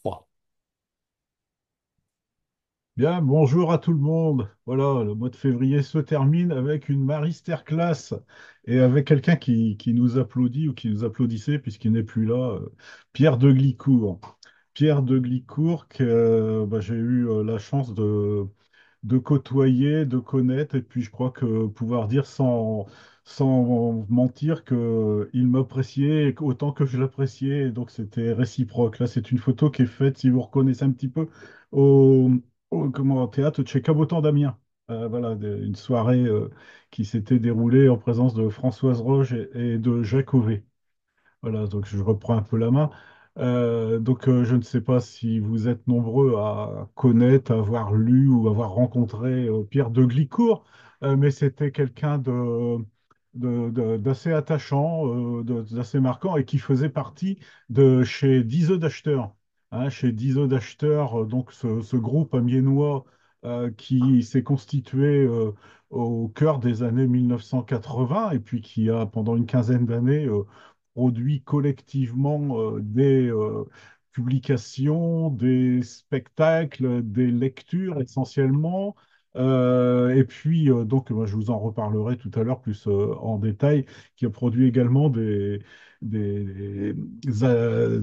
3. Bien, bonjour à tout le monde. Voilà, le mois de février se termine avec une Masterclass et avec quelqu'un qui nous applaudit ou qui nous applaudissait puisqu'il n'est plus là, Pierre de Glicourt. Pierre de Glicourt que j'ai eu la chance de côtoyer, de connaître, et puis je crois que pouvoir dire sans mentir qu'il m'appréciait autant que je l'appréciais, et donc c'était réciproque. Là, c'est une photo qui est faite, si vous reconnaissez un petit peu, au, au théâtre de chez Cabotan d'Amiens. Voilà, une soirée qui s'était déroulée en présence de Françoise Roche et de Jacques Auvet. Voilà, donc je reprends un peu la main. Je ne sais pas si vous êtes nombreux à connaître, à avoir lu ou avoir rencontré Pierre de Glicourt, mais c'était quelqu'un d'assez attachant, d'assez marquant et qui faisait partie de chez Dizo d'acheteurs. Chez Dizo d'acheteurs, donc ce groupe amiénois qui s'est constitué au cœur des années 1980 et puis qui a pendant une quinzaine d'années produit collectivement des publications, des spectacles, des lectures essentiellement. Moi, je vous en reparlerai tout à l'heure plus en détail, qui a produit également des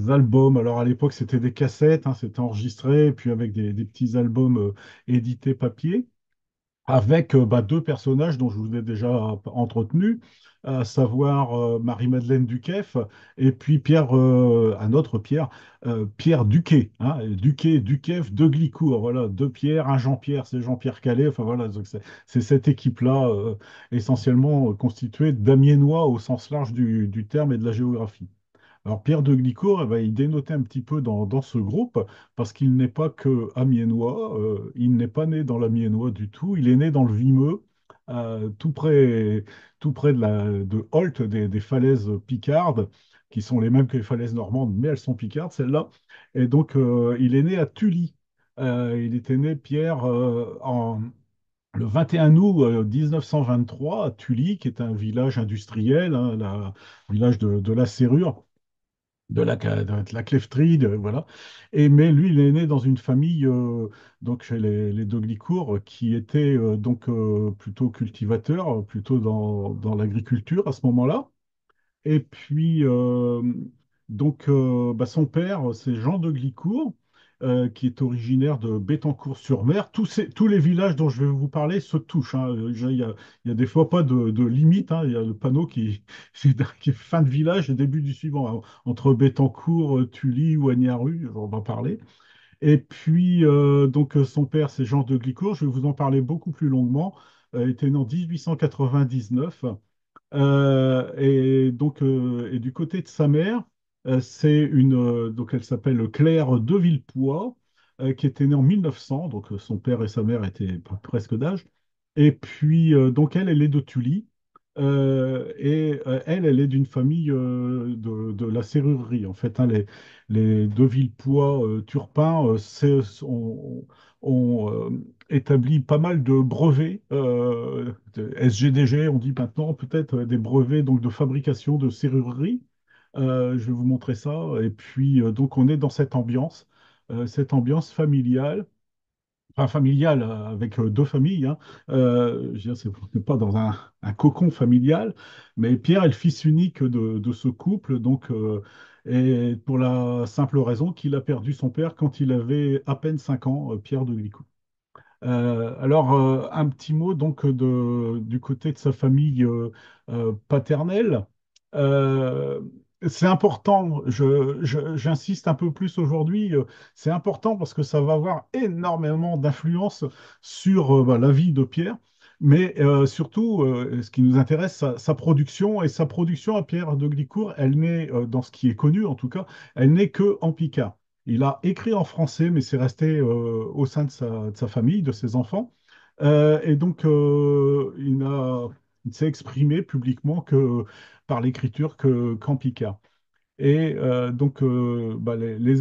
albums. Alors à l'époque, c'était des cassettes, hein, c'était enregistré, puis avec des petits albums édités papier avec deux personnages dont je vous ai déjà entretenu, à savoir Marie-Madeleine Duquesne et puis Pierre, un autre Pierre, Pierre Duquet, hein, Duquet, Duquesne, de Glicourt, voilà, deux Pierre, un Jean-Pierre, c'est Jean-Pierre Calais, enfin voilà, donc c'est cette équipe-là essentiellement constituée d'Amiénois au sens large du terme et de la géographie. Alors Pierre de Glicourt, eh ben, il dénotait un petit peu dans ce groupe parce qu'il n'est pas que amiénois, il n'est pas né dans l'Amiénois du tout, il est né dans le Vimeux, euh, tout près, tout près de Holt, des falaises picardes, qui sont les mêmes que les falaises normandes, mais elles sont picardes, celles-là. Et donc il est né à Tully. Il était né, Pierre, le 21 août 1923 à Tully, qui est un village industriel, hein, village de la serrure de la clefterie, voilà. Mais lui, il est né dans une famille, donc chez les de Glicourt, qui était plutôt cultivateur, plutôt dans l'agriculture à ce moment-là. Et puis, son père, c'est Jean de Glicourt, qui est originaire de Bettencourt-sur-Mer. Tous les villages dont je vais vous parler se touchent, hein. Il y a des fois pas de limite, hein. Il y a le panneau qui est fin de village et début du suivant, hein. Entre Bettencourt, Tully ou Agnaru, on va en parler. Et puis, son père, c'est Jean de Glicourt. Je vais vous en parler beaucoup plus longuement. Il était né en 1899. Et du côté de sa mère, donc elle s'appelle Claire de Villepoix, qui était née en 1900. Donc son père et sa mère étaient presque d'âge. Et puis elle est de Tully. Elle est d'une famille de la serrurerie. En fait, hein, les de Villepoix Turpin ont établi pas mal de brevets, de SGDG, on dit maintenant peut-être des brevets donc de fabrication de serrurerie. Je vais vous montrer ça. Et puis donc on est dans cette ambiance familiale, enfin familiale avec deux familles, hein. Je veux dire, on n'est pas dans un cocon familial, mais Pierre est le fils unique de ce couple, et pour la simple raison qu'il a perdu son père quand il avait à peine 5 ans, Pierre de Glicourt. Un petit mot du côté de sa famille paternelle. Euh, c'est important, j'insiste un peu plus aujourd'hui, c'est important parce que ça va avoir énormément d'influence sur la vie de Pierre, mais surtout, ce qui nous intéresse, sa production, et sa production à Pierre de Glicourt, elle n'est, dans ce qui est connu en tout cas, elle n'est que en picard. Il a écrit en français, mais c'est resté au sein de sa famille, de ses enfants. Il s'est exprimé publiquement que par l'écriture qu'en picard. Les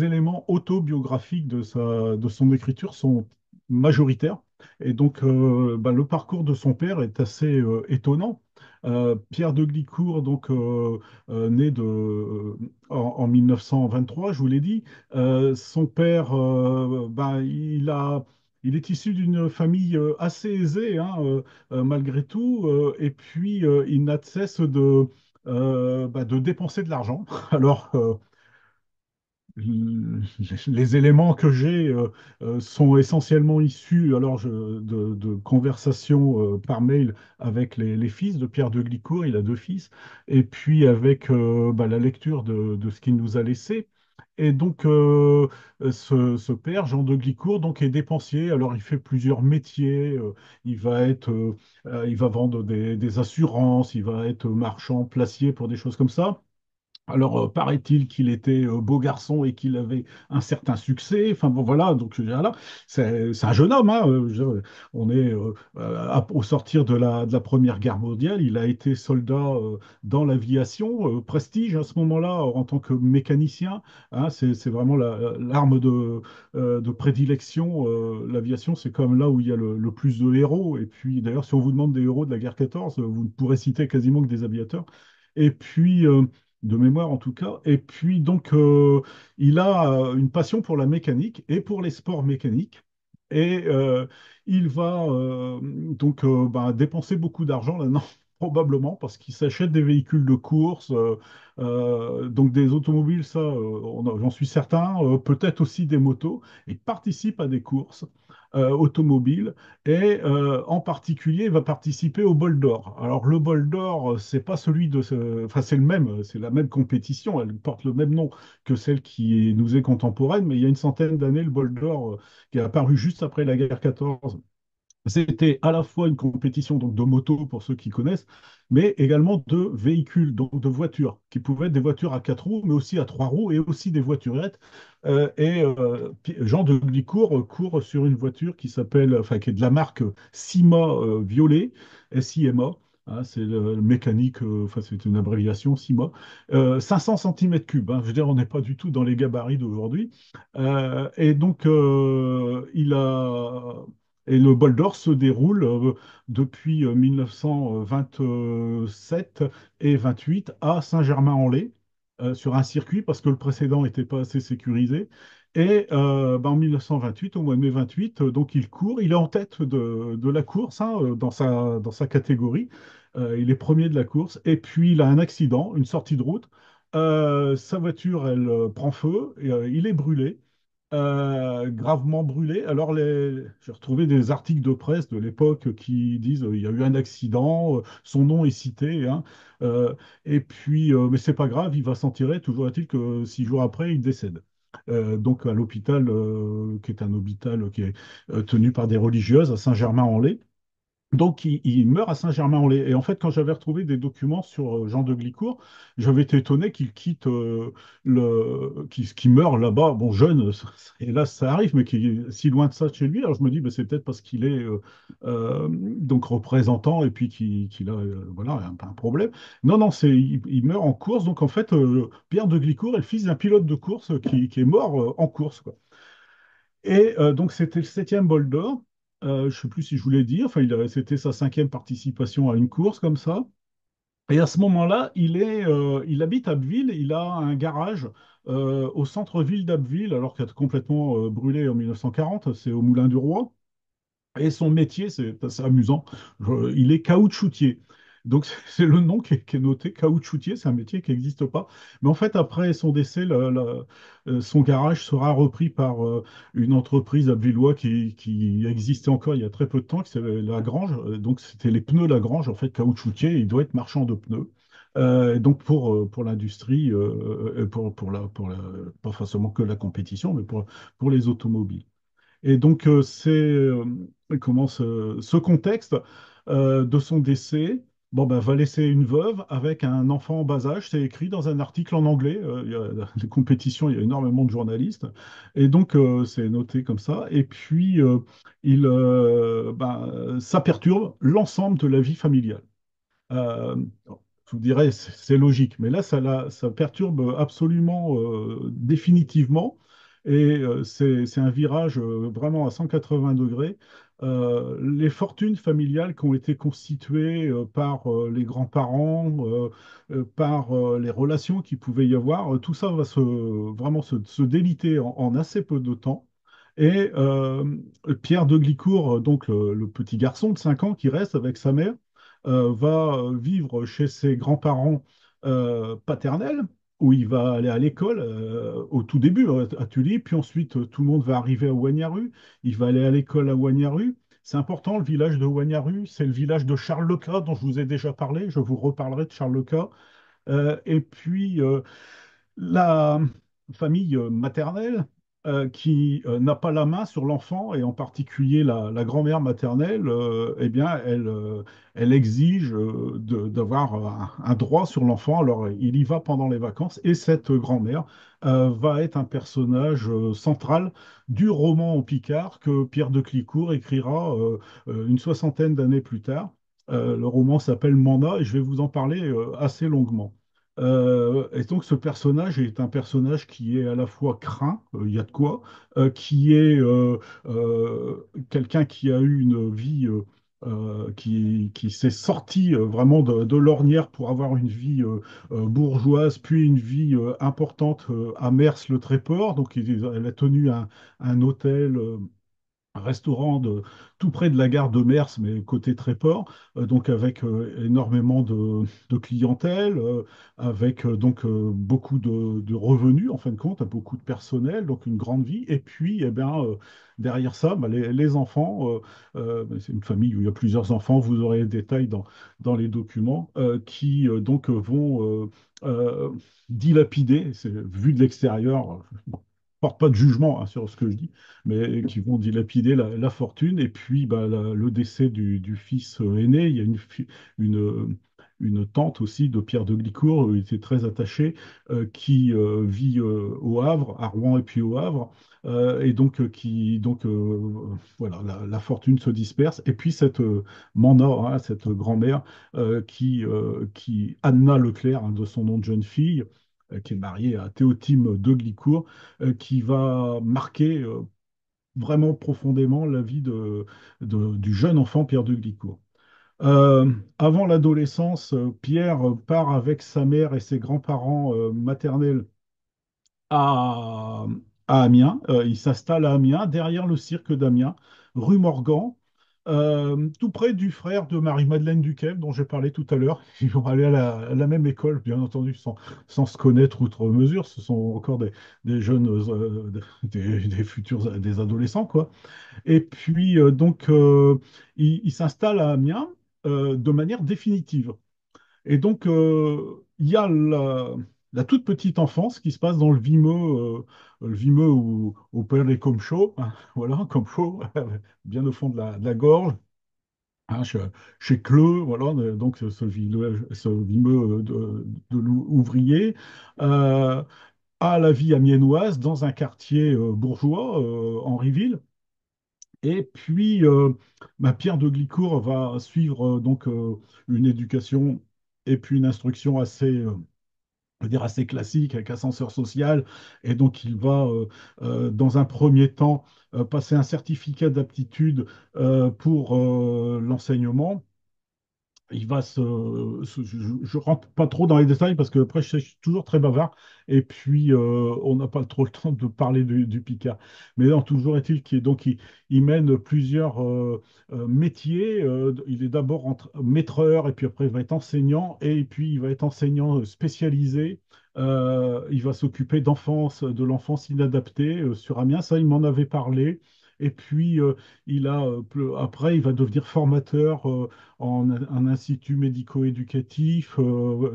éléments autobiographiques de son écriture sont majoritaires. Le parcours de son père est assez étonnant Pierre de Glicourt, donc né en 1923, je vous l'ai dit. Son père, il est issu d'une famille assez aisée, hein, malgré tout, et puis il n'a de cesse de dépenser de l'argent. Alors, les éléments que j'ai sont essentiellement issus de conversations par mail avec les fils de Pierre de Glicourt, il a deux fils, et puis avec la lecture de ce qu'il nous a laissé. Et donc, ce père, Jean de Glicourt, donc, est dépensier. Alors, il fait plusieurs métiers. Il va vendre des assurances, il va être marchand, placier pour des choses comme ça. Alors, paraît-il qu'il était beau garçon et qu'il avait un certain succès. Enfin, bon, voilà, donc voilà, c'est un jeune homme, hein, on est au sortir de la Première Guerre mondiale. Il a été soldat dans l'aviation, prestige à ce moment-là, en tant que mécanicien. Hein, c'est vraiment l'arme de prédilection. L'aviation, c'est comme là où il y a le plus de héros. Et puis, d'ailleurs, si on vous demande des héros de la guerre 14, vous ne pourrez citer quasiment que des aviateurs. Et puis, de mémoire en tout cas. Et puis donc, il a une passion pour la mécanique et pour les sports mécaniques. Et il va dépenser beaucoup d'argent là-dedans, probablement parce qu'il s'achète des véhicules de course, donc des automobiles, ça, j'en suis certain, peut-être aussi des motos. Il participe à des courses automobiles. Et en particulier, il va participer au Bol d'Or. Alors, le Bol d'Or, c'est pas celui enfin, c'est le même, c'est la même compétition, elle porte le même nom que celle qui nous est contemporaine, mais il y a une centaine d'années, le Bol d'Or, qui est apparu juste après la guerre 14. C'était à la fois une compétition donc, de motos, pour ceux qui connaissent, mais également de véhicules, donc de voitures, qui pouvaient être des voitures à quatre roues, mais aussi à trois roues, et aussi des voiturettes. Jean de Licourt court sur une voiture enfin, qui est de la marque Sima Violet, SIMA. Hein, c'est le mécanique, enfin c'est une abréviation, Sima. 500 cm3, hein, je veux dire, on n'est pas du tout dans les gabarits d'aujourd'hui. Et donc, et le bol d'or se déroule depuis 1927 et 28 à Saint-Germain-en-Laye, sur un circuit, parce que le précédent n'était pas assez sécurisé. Et en 1928, au mois de mai 28, donc il court, il est en tête de la course, hein, dans sa catégorie. Il est premier de la course. Et puis il a un accident, une sortie de route. Sa voiture, elle prend feu, et, il est brûlé, gravement brûlé. Alors, j'ai retrouvé des articles de presse de l'époque qui disent il y a eu un accident, son nom est cité, hein, et puis, mais c'est pas grave, il va s'en tirer. Toujours est-il que 6 jours après, il décède. Donc, à l'hôpital, qui est un hôpital qui est tenu par des religieuses à Saint-Germain-en-Laye. Donc, il meurt à Saint-Germain-en-Laye. Et en fait, quand j'avais retrouvé des documents sur Jean de Glicourt, j'avais été étonné qu'il quitte qu'il meurt là-bas, bon, jeune, hélas, ça arrive, mais qu'il est si loin de ça de chez lui. Alors, je me dis, ben, c'est peut-être parce qu'il est donc représentant et puis qu'il a voilà, un problème. Non, non, il meurt en course. Donc, en fait, Pierre de Glicourt est le fils d'un pilote de course qui est mort en course, quoi. Et donc, c'était le septième bol d'or. Je ne sais plus si je vous l'ai dit. Enfin, c'était sa cinquième participation à une course comme ça. Et à ce moment-là, il habite à Abbeville. Il a un garage au centre-ville d'Abbeville, alors qu'il a complètement brûlé en 1940. C'est au Moulin du Roi. Et son métier, c'est assez amusant, il est caoutchoutier. Donc c'est le nom qui est noté, caoutchoutier, c'est un métier qui n'existe pas. Mais en fait, après son décès, son garage sera repris par une entreprise à Villois qui existait encore il y a très peu de temps, qui s'appelait Lagrange. Donc c'était les pneus Lagrange, en fait, caoutchoutier, il doit être marchand de pneus. Donc pour l'industrie, pas forcément que la compétition, mais pour les automobiles. Et donc, comment ce contexte de son décès, bon, ben, va laisser une veuve avec un enfant en bas âge. C'est écrit dans un article en anglais. Il y a les compétitions, il y a énormément de journalistes. Et donc, c'est noté comme ça. Et puis, ça perturbe l'ensemble de la vie familiale. Euh, je vous dirais, c'est logique. Mais là, ça perturbe absolument, définitivement. Et c'est un virage vraiment à 180 degrés. Les fortunes familiales qui ont été constituées par les grands-parents, par les relations qu'il pouvait y avoir, tout ça va vraiment se déliter en assez peu de temps. Et Pierre de Glicourt, donc le petit garçon de 5 ans qui reste avec sa mère, va vivre chez ses grands-parents paternels, où il va aller à l'école au tout début à Tully, puis ensuite tout le monde va arriver à Wagnaru. Il va aller à l'école à Wagnaru. C'est important, le village de Wagnaru, c'est le village de Charles Leca dont je vous ai déjà parlé. Je vous reparlerai de Charles Leca. Et puis, la famille maternelle qui n'a pas la main sur l'enfant, et en particulier la grand-mère maternelle, eh bien, elle exige d'avoir un droit sur l'enfant. Alors, il y va pendant les vacances, et cette grand-mère va être un personnage central du roman au Picard que Pierre de Clicourt écrira une soixantaine d'années plus tard. Le roman s'appelle Manda, et je vais vous en parler assez longuement. Et donc ce personnage est un personnage qui est à la fois craint, il y a de quoi, qui est quelqu'un qui a eu une vie qui s'est sorti vraiment de l'ornière pour avoir une vie bourgeoise, puis une vie importante à Mers-le-Tréport. Donc elle a tenu un hôtel. Un restaurant tout près de la gare de Mers, mais côté Tréport, donc avec énormément de clientèle, avec beaucoup de revenus en fin de compte, beaucoup de personnel, donc une grande vie. Et puis, eh bien, derrière ça, bah, les enfants, c'est une famille où il y a plusieurs enfants, vous aurez les détails dans les documents, qui vont dilapider, vu de l'extérieur. Bon, porte pas de jugement hein, sur ce que je dis, mais qui vont dilapider la fortune. Et puis, bah, le décès du fils aîné, il y a une tante aussi de Pierre de Glicourt, il était très attaché, qui vit au Havre, à Rouen et puis au Havre. Et voilà, la fortune se disperse. Et puis cette Manda, hein, cette grand-mère, Anna Leclerc, hein, de son nom de jeune fille, qui est mariée à Théotime de Glicourt, qui va marquer vraiment profondément la vie du jeune enfant Pierre de Glicourt. Avant l'adolescence, Pierre part avec sa mère et ses grands-parents maternels à, à Amiens. Il s'installe à Amiens, derrière le cirque d'Amiens, rue Morgan, tout près du frère de Marie-Madeleine Duquesne, dont j'ai parlé tout à l'heure. Ils vont aller à la même école, bien entendu, sans se connaître outre mesure. Ce sont encore des jeunes, des futurs, des adolescents, quoi. Et puis, il s'installe à Amiens de manière définitive. Et donc, il y a la toute petite enfance qui se passe dans le Vimeux où au père est comme chaud, hein, voilà, comme chaud, bien au fond de la gorge, hein, chez Cleux, voilà, donc ce Vimeux ouvrier, euh, à la vie amiénoise dans un quartier bourgeois, Henryville. Et puis, Pierre de Glicourt va suivre une éducation et puis une instruction je veux dire assez classique avec ascenseur social. Et donc, il va, dans un premier temps, passer un certificat d'aptitude pour l'enseignement. Il va je rentre pas trop dans les détails parce que après je suis toujours très bavard et puis on n'a pas trop le temps de parler du Picard. Mais non, toujours est-il il mène plusieurs métiers. Il est d'abord maîtreur et puis après il va être enseignant et puis il va être enseignant spécialisé. Il va s'occuper de l'enfance inadaptée sur Amiens. Ça, il m'en avait parlé. Et puis après, il va devenir formateur en institut médico-éducatif,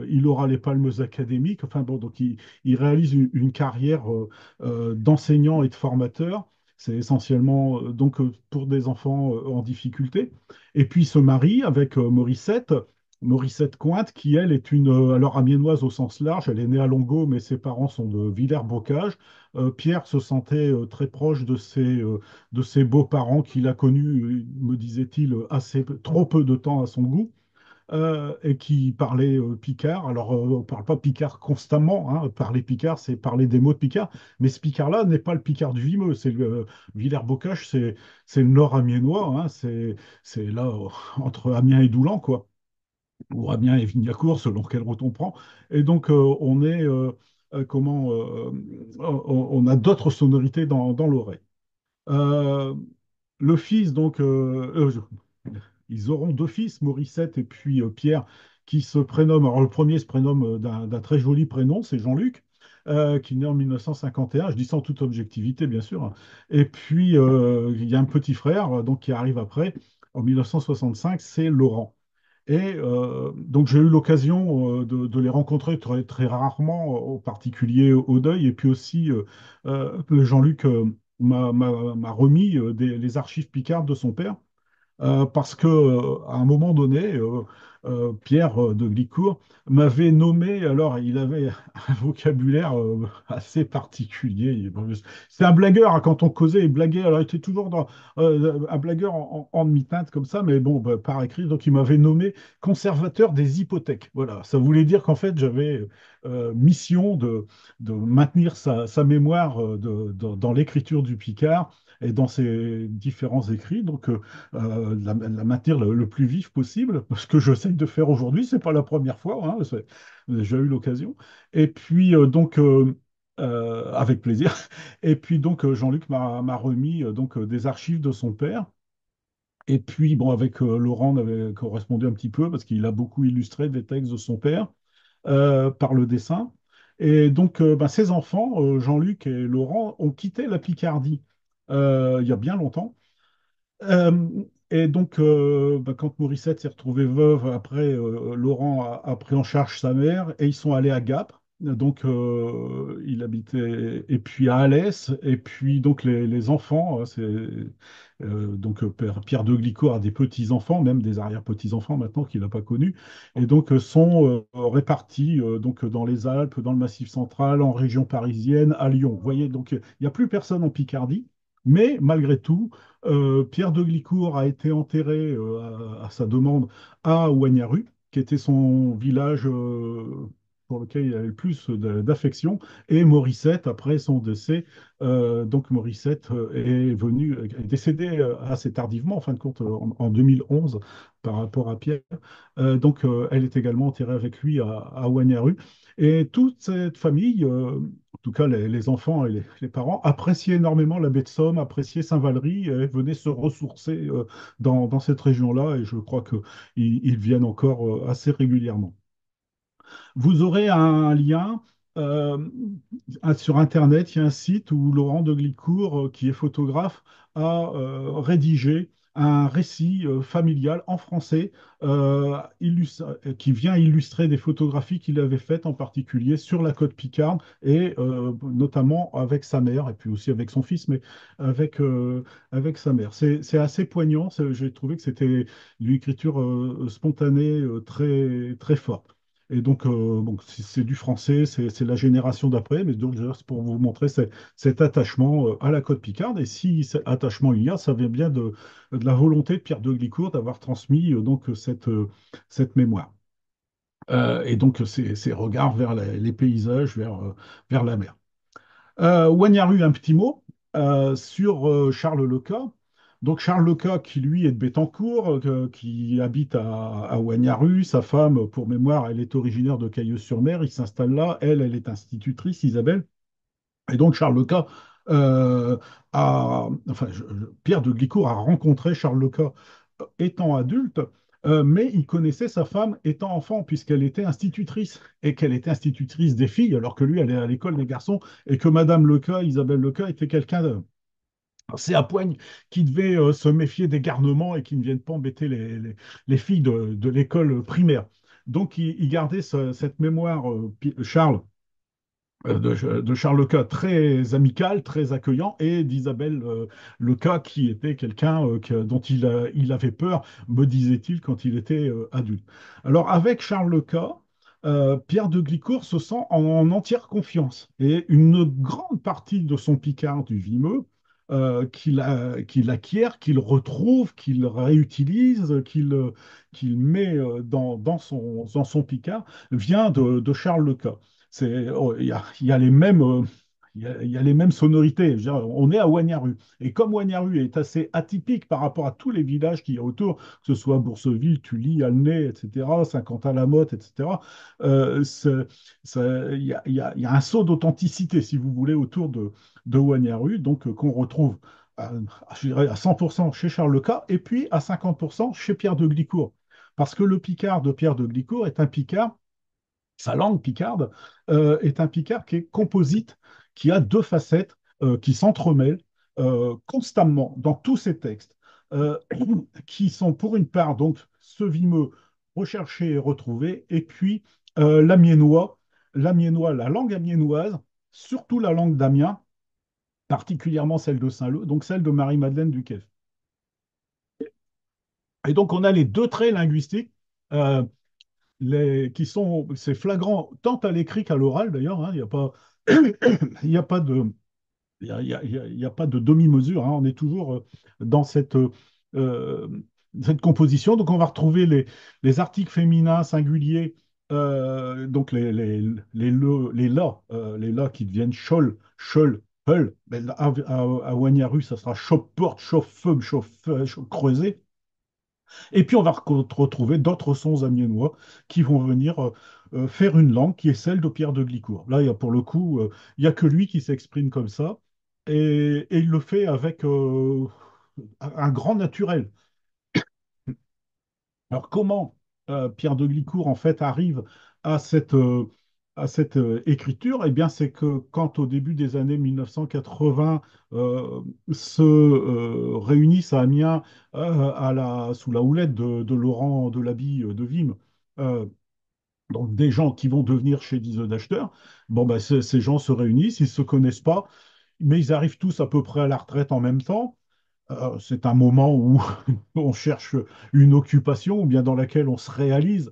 il aura les palmes académiques, enfin bon, donc il réalise une carrière d'enseignant et de formateur. C'est essentiellement pour des enfants en difficulté. Et puis il se marie avec Morissette Cointe, qui elle est alors amiénoise au sens large. Elle est née à Longo, mais ses parents sont de Villers-Bocage. Pierre se sentait très proche de ses beaux-parents qu'il a connus, me disait-il, assez trop peu de temps à son goût. et qui parlait picard. Alors, on ne parle pas picard constamment, hein. Parler picard, c'est parler des mots de picard, mais ce picard-là n'est pas le picard du Vimeux, c'est le Villers-Bocage, c'est le nord amiénois, hein. C'est là, entre Amiens et Doulan, quoi, ou Amiens et Vignacourt, selon quelle route on prend. Et donc, on est, comment, on a d'autres sonorités dans l'oreille. Euh, le fils, donc, ils auront deux fils, Morissette et puis Pierre, qui se prénomment. Alors, le premier se prénomme d'un très joli prénom, c'est Jean-Luc, qui est né en 1951. Je dis ça en toute objectivité, bien sûr, hein. Et puis, il y a un petit frère, donc, qui arrive après, en 1965, c'est Laurent. Et donc j'ai eu l'occasion de les rencontrer très, très rarement, en particulier au deuil. Et puis aussi, Jean-Luc m'a remis les archives Picard de son père. Parce que à un moment donné, Pierre de Glicourt m'avait nommé, alors il avait un vocabulaire assez particulier. C'est un blagueur, hein, quand on causait, il blaguait, alors il était toujours un blagueur en demi-teinte comme ça, mais bon, bah, par écrit, donc il m'avait nommé conservateur des hypothèques. Voilà, ça voulait dire qu'en fait j'avais mission de maintenir sa mémoire dans l'écriture du Picard et dans ses différents écrits. Donc, la maintenir le plus vif possible, ce que j'essaye de faire aujourd'hui, c'est pas la première fois, hein, j'ai déjà eu l'occasion. Et puis avec plaisir. Et puis donc Jean-Luc m'a remis des archives de son père. Et puis bon, avec Laurent, on avait correspondu un petit peu parce qu'il a beaucoup illustré des textes de son père par le dessin. Et donc, ses enfants, Jean-Luc et Laurent, ont quitté la Picardie il y a bien longtemps. Euh, et donc, quand Morissette s'est retrouvée veuve, après, Laurent a pris en charge sa mère et ils sont allés à Gap. Donc, il habitait, et puis à Alès, et puis donc les enfants, donc Pierre de Glicourt a des petits-enfants, même des arrière-petits-enfants maintenant qu'il n'a pas connus, et donc sont répartis donc dans les Alpes, dans le Massif central, en région parisienne, à Lyon. Vous voyez, donc il n'y a plus personne en Picardie, mais malgré tout, Pierre de Glicourt a été enterré à sa demande à Ouagnaru, qui était son village pour lequel il avait le plus d'affection, et Morissette, après son décès, donc Morissette est décédée assez tardivement, en fin de compte, en 2011, par rapport à Pierre. Donc, elle est également enterrée avec lui à Ouagnaru. Et toute cette famille, en tout cas les enfants et les parents, appréciaient énormément la baie de Somme, appréciaient Saint-Valery, et venaient se ressourcer dans cette région-là, et je crois qu'ils ils viennent encore assez régulièrement. Vous aurez un lien euh, sur Internet, il y a un site où Laurent de Glicourt, qui est photographe, a rédigé un récit familial en français qui vient illustrer des photographies qu'il avait faites en particulier sur la côte Picarde et notamment avec sa mère et puis aussi avec son fils, mais avec sa mère. C'est assez poignant. J'ai trouvé que c'était une écriture spontanée très, très forte. Et donc, bon, c'est du français, c'est la génération d'après, mais donc c'est pour vous montrer cet attachement à la côte Picarde. Et si cet attachement il y a, ça vient bien de la volonté de Pierre de Glicourt d'avoir transmis cette mémoire. Et donc, ces regards vers les paysages, vers la mer. Wagnaru, un petit mot sur Charles Leca. Donc Charles Leca, qui lui est de Bettencourt, qui habite à Wagnaru. Sa femme, pour mémoire, elle est originaire de Cailleuse-sur-Mer. Il s'installe là. Elle est institutrice, Isabelle. Et donc Charles Leca Pierre de Glicourt a rencontré Charles Leca étant adulte, mais il connaissait sa femme étant enfant, puisqu'elle était institutrice, et qu'elle était institutrice des filles, alors que lui allait à l'école des garçons, et que Madame Leca, Isabelle Leca, était quelqu'un assez à poigne, qui devait se méfier des garnements et qui ne viennent pas embêter les filles de l'école primaire. Donc il gardait cette mémoire, Charles, de Charles Leca très amical, très accueillant, et d'Isabelle Leca qui était quelqu'un dont il avait peur, me disait-il, quand il était adulte. Alors avec Charles Leca, Pierre de Glicourt se sent en entière confiance, et une grande partie de son Picard du Vimeux qu'il acquiert, qu'il retrouve, qu'il réutilise, qu'il met dans son Picard, vient de Charles Leca. Oh, il y a les mêmes, il y a les mêmes sonorités. Je veux dire, on est à Wagnaru. Et comme Wagnaru est assez atypique par rapport à tous les villages qu'il y a autour, que ce soit Bourseville, Tully, Alnay, etc., Saint-Quentin-la-Motte, etc., euh, c'est- il y a un saut d'authenticité, si vous voulez, autour de Wagnaru, donc qu'on retrouve à, je dirais à 100% chez Charles Leca et puis à 50% chez Pierre de Glicourt. Parce que le Picard de Pierre de Glicourt est un Picard, sa langue picarde est un Picard qui est composite, qui a deux facettes qui s'entremêlent constamment dans tous ses textes, euh, qui sont pour une part donc ce vimeux recherché et retrouvé, et puis l'amiénois, la langue amiénoise, surtout la langue d'Amiens, particulièrement celle de Saint-Lô, donc celle de Marie-Madeleine Duquesne. Et donc on a les deux traits linguistiques euh, qui sont, c'est flagrant tant à l'écrit qu'à l'oral d'ailleurs, hein, il n'y a pas, il y a pas de, il y a pas de demi-mesure, hein, on est toujours dans euh, cette composition. Donc on va retrouver les articles féminins singuliers, donc les la qui deviennent chol, chol, heul. Ben, à Wagnaru, ça sera chop, porte, chauffe, feu, chauffe, creusé. Et puis, on va retrouver d'autres sons amiénois qui vont venir faire une langue qui est celle de Pierre de Glicourt. Là, il y a pour le coup, il n'y a que lui qui s'exprime comme ça. Et il le fait avec un grand naturel. Alors, comment Pierre de Glicourt, en fait, arrive à cette écriture? Eh bien, c'est que quand, au début des années 1980, se réunissent à Amiens sous la houlette de Laurent Delaby de Vim, euh, donc des gens qui vont devenir chez Dise Dachter, bon, ben, ces gens se réunissent, ils ne se connaissent pas, mais ils arrivent tous à peu près à la retraite en même temps. C'est un moment où on cherche une occupation ou bien dans laquelle on se réalise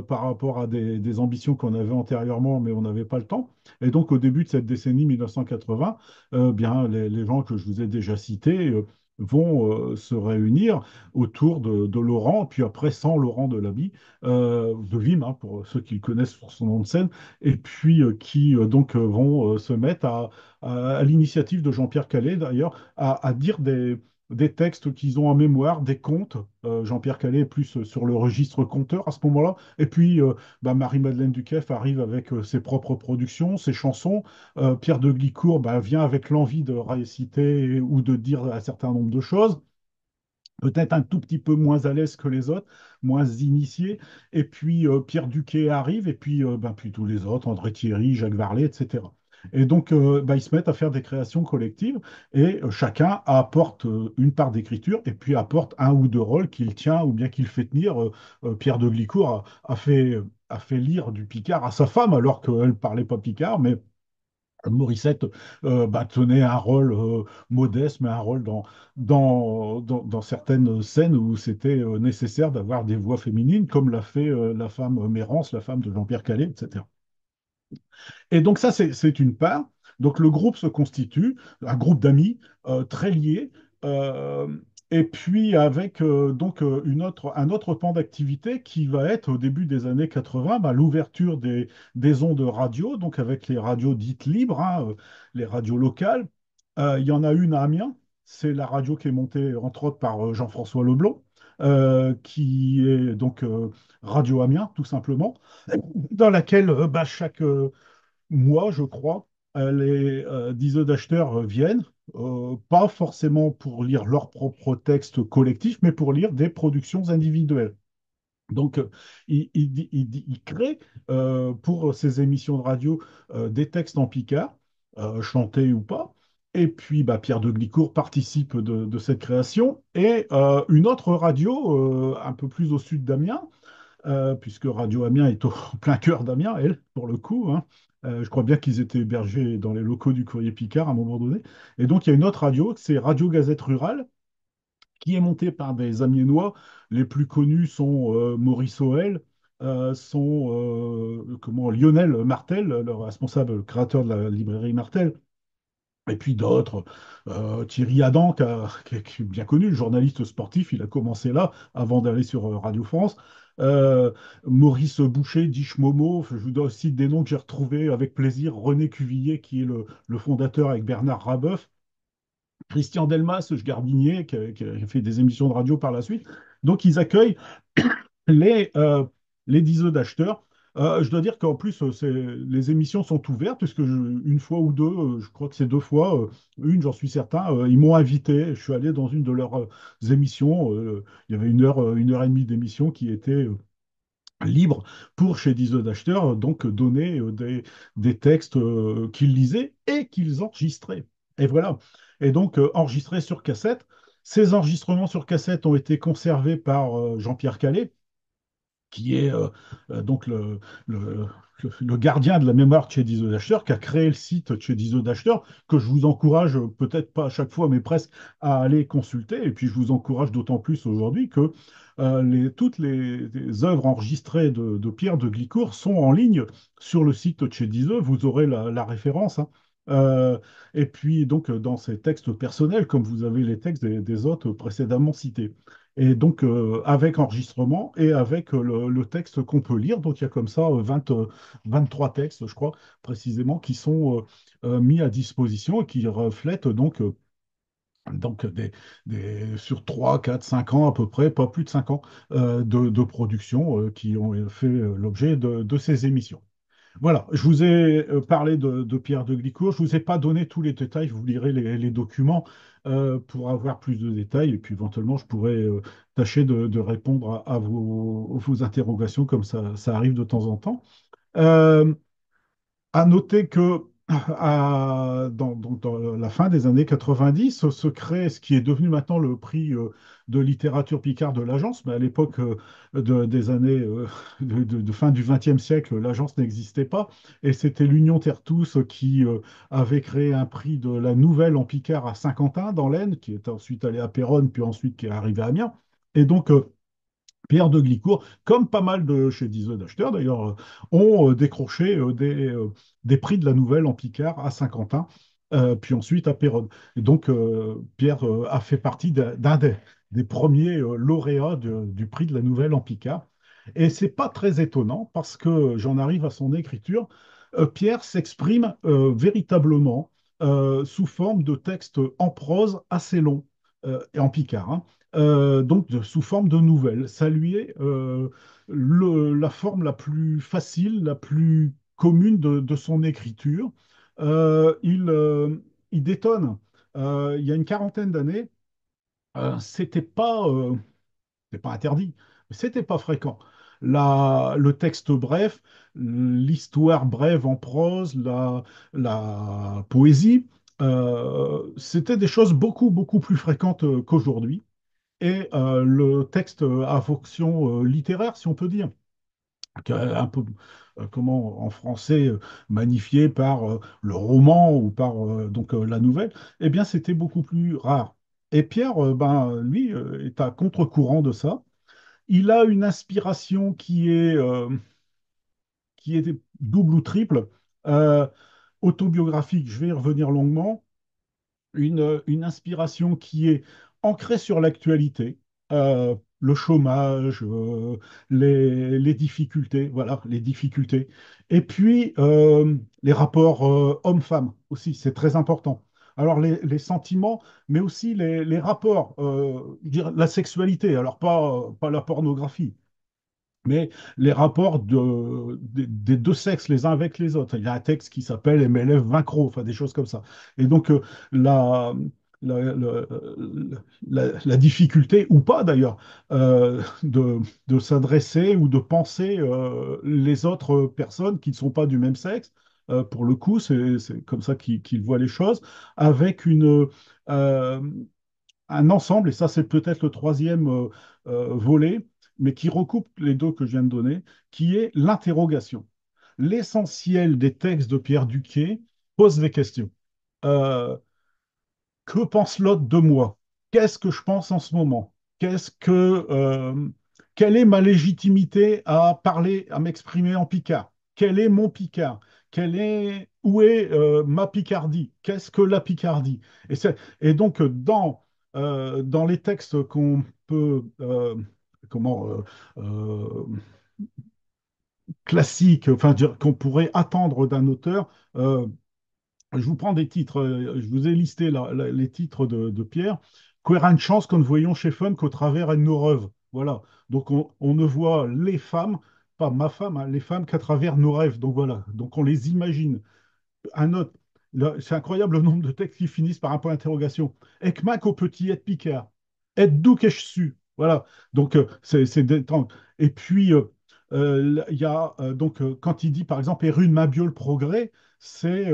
par rapport à des ambitions qu'on avait antérieurement, mais on n'avait pas le temps. Et donc, au début de cette décennie 1980, bien, les gens que je vous ai déjà cités vont se réunir autour de Laurent, puis après sans Laurent de Vim, hein, pour ceux qui le connaissent pour son nom de scène, et puis qui donc vont se mettre à l'initiative de Jean-Pierre Calais, d'ailleurs, à dire des textes qu'ils ont en mémoire, des contes. Jean-Pierre Calais est plus sur le registre conteur à ce moment-là. Et puis, bah, Marie-Madeleine Duquesne arrive avec ses propres productions, ses chansons. Pierre de Glicourt bah, vient avec l'envie de réciter ou de dire un certain nombre de choses. Peut-être un tout petit peu moins à l'aise que les autres, moins initiés. Et puis Pierre Duquet arrive, et puis, ben, puis tous les autres, André Thierry, Jacques Varlet, etc. Et donc, ben, ils se mettent à faire des créations collectives, et chacun apporte une part d'écriture, et puis apporte un ou deux rôles qu'il tient ou bien qu'il fait tenir. Pierre de Glicourt a fait lire du Picard à sa femme, alors qu'elle ne parlait pas Picard, mais Morissette bah, tenait un rôle modeste, mais un rôle dans certaines scènes où c'était nécessaire d'avoir des voix féminines, comme l'a fait la femme Mérance, la femme de Jean-Pierre Calais, etc. Et donc ça, c'est une part. Donc le groupe se constitue, un groupe d'amis très liés, euh, et puis avec un autre pan d'activité qui va être au début des années 80, bah, l'ouverture des ondes radio, donc avec les radios dites libres, hein, les radios locales. Il y en a une à Amiens, c'est la radio qui est montée entre autres par Jean-François Leblond, qui est donc Radio Amiens, tout simplement, dans laquelle bah, chaque moi, je crois, les diseux d'acheteurs viennent, pas forcément pour lire leurs propres textes collectifs, mais pour lire des productions individuelles. Donc, ils créent pour ces émissions de radio des textes en picard, chantés ou pas. Et puis, bah, Pierre de Glicourt participe de cette création. Et une autre radio, un peu plus au sud d'Amiens, puisque Radio Amiens est au plein cœur d'Amiens, elle, pour le coup, hein. Je crois bien qu'ils étaient hébergés dans les locaux du Courrier Picard à un moment donné. Et donc, il y a une autre radio, c'est Radio Gazette Rurale, qui est montée par des Amiénois. Les plus connus sont Maurice Hoël, sont comment, Lionel Martel, le responsable, le créateur de la librairie Martel, Et puis d'autres, Thierry Adam, qui est bien connu, le journaliste sportif, il a commencé là avant d'aller sur Radio France. Euh, Maurice Boucher, Dich Momo, je vous donne aussi des noms que j'ai retrouvés avec plaisir. René Cuvillier, qui est le fondateur avec Bernard Rabeuf. Christian Delmas, ce gardinier, qui a fait des émissions de radio par la suite. Donc ils accueillent les, euh, les 10 œufs d'acheteurs. Je dois dire qu'en plus, les émissions sont ouvertes, puisque une fois ou deux, je crois que c'est deux fois, une, j'en suis certain, ils m'ont invité. Je suis allé dans une de leurs émissions. Il y avait une heure et demie d'émission qui était libre pour chez 10 œufs d'acheteurs, donc donner des textes qu'ils lisaient et qu'ils enregistraient. Et voilà. Et donc, enregistrés sur cassette. Ces enregistrements sur cassette ont été conservés par Jean-Pierre Calais, qui est donc le- le gardien de la mémoire de chez Dizo Dachter, qui a créé le site de chez Dizo Dachter, que je vous encourage, peut-être pas à chaque fois, mais presque, à aller consulter. Et puis je vous encourage d'autant plus aujourd'hui que toutes les œuvres enregistrées de Pierre de Glicourt sont en ligne sur le site de chez Dizo. Vous aurez la référence, hein. Euh, et puis donc dans ces textes personnels, comme vous avez les textes des hôtes précédemment cités. Et donc, avec enregistrement et avec le texte qu'on peut lire. Donc, il y a comme ça 23 textes, je crois, précisément, qui sont mis à disposition et qui reflètent donc sur 3 4 5 ans à peu près, pas plus de 5 ans de production qui ont fait l'objet de ces émissions. Voilà, je vous ai parlé de Pierre de Glicourt. Je ne vous ai pas donné tous les détails. Vous lirez les documents pour avoir plus de détails. Et puis éventuellement, je pourrais tâcher de répondre à vos interrogations comme ça arrive de temps en temps. Euh, à noter que dans la fin des années 90, se crée ce qui est devenu maintenant le prix de littérature Picard de l'Agence, mais à l'époque des années de fin du XXe siècle, l'Agence n'existait pas, et c'était l'Union Terre-Tous qui avait créé un prix de la nouvelle en Picard à Saint-Quentin, dans l'Aisne, qui est ensuite allé à Péronne, puis ensuite qui est arrivé à Amiens. Et donc, Pierre de Glicourt, comme pas mal de chez Dizo d'acheteurs d'ailleurs, ont décroché des prix de la Nouvelle en Picard à Saint-Quentin, puis ensuite à Péronne. Et donc, Pierre a fait partie d'un des premiers lauréats du prix de la Nouvelle en Picard. Et c'est pas très étonnant parce que j'en arrive à son écriture. Pierre s'exprime véritablement sous forme de textes en prose assez longs et en Picard, hein. Donc sous forme de nouvelles. Ça lui est la forme la plus facile, la plus commune de son écriture. Il détonne. Il y a une quarantaine d'années, c'était pas interdit, mais c'était pas fréquent. Le texte bref, l'histoire brève en prose, la poésie, c'était des choses beaucoup plus fréquentes qu'aujourd'hui et le texte à fonction littéraire, si on peut dire, un peu comment en français magnifié par le roman ou par la nouvelle, eh bien c'était beaucoup plus rare. Et Pierre, ben, lui, est à contre-courant de ça. Il a une inspiration qui est double ou triple, euh, autobiographique, je vais y revenir longuement, une inspiration qui est ancrée sur l'actualité, le chômage, les difficultés, voilà, les difficultés. Et puis, les rapports hommes-femmes aussi, c'est très important. Alors, les sentiments, mais aussi les rapports, je dirais la sexualité, alors pas la pornographie, mais les rapports des deux sexes les uns avec les autres. Il y a un texte qui s'appelle MLF Vaincro, enfin des choses comme ça. Et donc, la, la difficulté, ou pas d'ailleurs, de s'adresser ou de penser les autres personnes qui ne sont pas du même sexe, pour le coup, c'est comme ça qu'ils voient les choses, avec euh, un ensemble, et ça c'est peut-être le troisième volet, mais qui recoupe les deux que je viens de donner, qui est l'interrogation. L'essentiel des textes de Pierre Duquet pose des questions. Euh, que pense l'autre de moi? Qu'est-ce que je pense en ce moment? Quelle est ma légitimité à parler, à m'exprimer en Picard? Quel est mon Picard? où est ma Picardie? Qu'est-ce que la Picardie? Et donc, dans les textes qu'on peut, comment, classiques, enfin, qu'on pourrait attendre d'un auteur, euh, je vous prends des titres, je vous ai listé les titres de Pierre. Quelle chance que nous voyons chez Fun qu'au travers de nos rêves. Voilà. Donc on ne voit les femmes, pas ma femme, hein, les femmes qu'à travers nos rêves. Donc voilà. Donc on les imagine. Un autre, c'est incroyable le nombre de textes qui finissent par un point d'interrogation. Ekmak au petit et Picard. Et d'où qu'est-ce su? Voilà. Donc c'est détente. Et puis il y a donc quand il dit par exemple Erune Mabio le progrès, c'est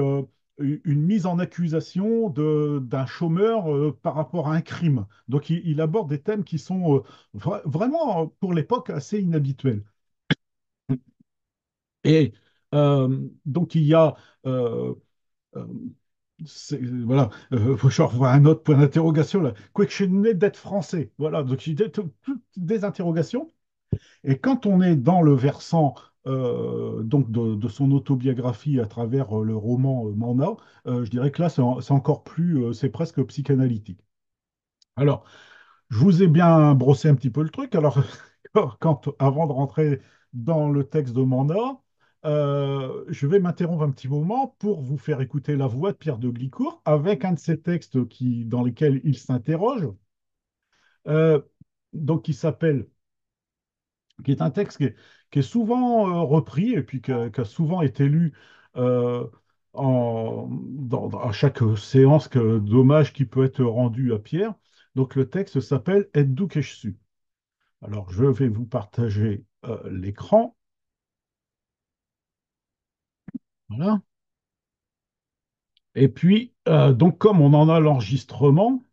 une mise en accusation d'un chômeur par rapport à un crime. Donc il aborde des thèmes qui sont vraiment pour l'époque assez inhabituels. Et donc il y a euh, euh, voilà, je revois un autre point d'interrogation là. Questionner d'être français. Voilà, donc j'ai toutes des interrogations. Et quand on est dans le versant donc de son autobiographie à travers le roman Manda, je dirais que là, c'est encore plus, c'est presque psychanalytique. Alors, je vous ai bien brossé un petit peu le truc. Alors, avant de rentrer dans le texte de Manda, je vais m'interrompre un petit moment pour vous faire écouter la voix de Pierre de Glicourt avec un de ses textes dans lesquels il s'interroge, euh, donc qui est un texte qui est souvent repris et puis qui a souvent été lu euh, à chaque séance d'hommage qui peut être rendue à Pierre. Donc le texte s'appelle Êtes-vous su. Alors je vais vous partager l'écran. Voilà. Et puis, donc comme on en a l'enregistrement,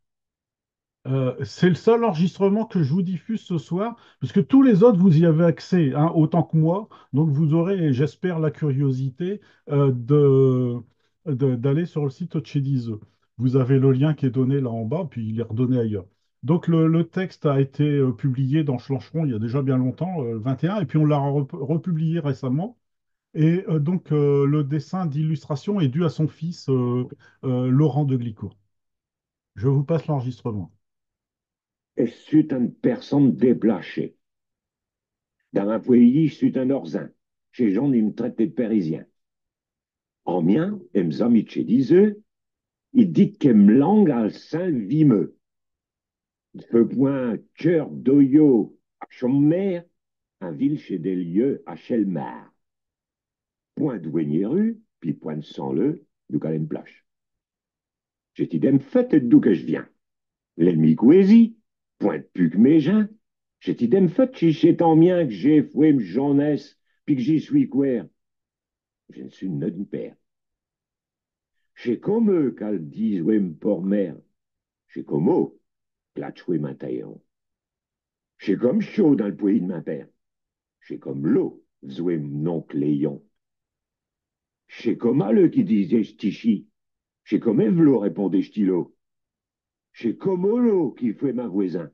c'est le seul enregistrement que je vous diffuse ce soir, parce que tous les autres, vous y avez accès, hein, autant que moi. Donc vous aurez, j'espère, la curiosité d'aller sur le site Otchedize. Vous avez le lien qui est donné là en bas, puis il est redonné ailleurs. Donc le texte a été publié dans Schlancheron il y a déjà bien longtemps, le 21, et puis on l'a republié récemment. Et donc le dessin d'illustration est dû à son fils Laurent de Glicourt. Je vous passe l'enregistrement. Et c'eut une personne déblachée. Dans un pays, c'eut un orzin. Chez Jean, il me traitait de Parisien. En mien, em zami chez diseux, il dit qu'em langue al saint vimeux. Feu point cœur d'oyo à Chommer, un ville chez des lieux à Chelmar. Point douanier rue, puis point sans le, du calem plage. J'ai dit d'em fait et d'où que je viens. L'ennemi couésie, point de puc méjeun. J'ai dit d'em fait si c'est en mien que j'ai foué m jeunesse, puis que j'y suis couer. Je ne suis ne père. Chez comme eux, qu'elle disent, ouais, port mère. Chez comme eux, platchoué ma taillon. Chez comme chaud dans le pays de ma père. Chez comme l'eau, zoué non cléon. Chez comme à le qui disait stichi. Chez comme evlo, répondait stilo. Chez comme l'eau qui fait ma voisin.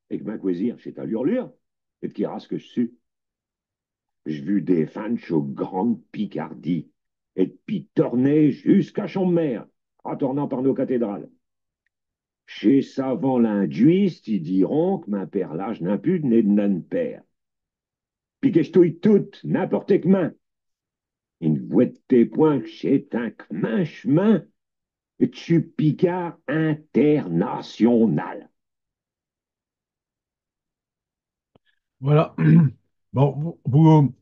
Et que ma coisir, c'est à l'urlure. Et qui rase que je suis. J'ai vu des fans aux grandes Picardie. Et puis tourner jusqu'à Chambert, retournant par nos cathédrales. Chez savants linguistes, ils diront que ma perlage n'a plus de nez de nan père. Puis que je touille toute, n'importe que main. Une voix de tes points, c'est un chemin, chemin, et tu picard international. Voilà. Bon,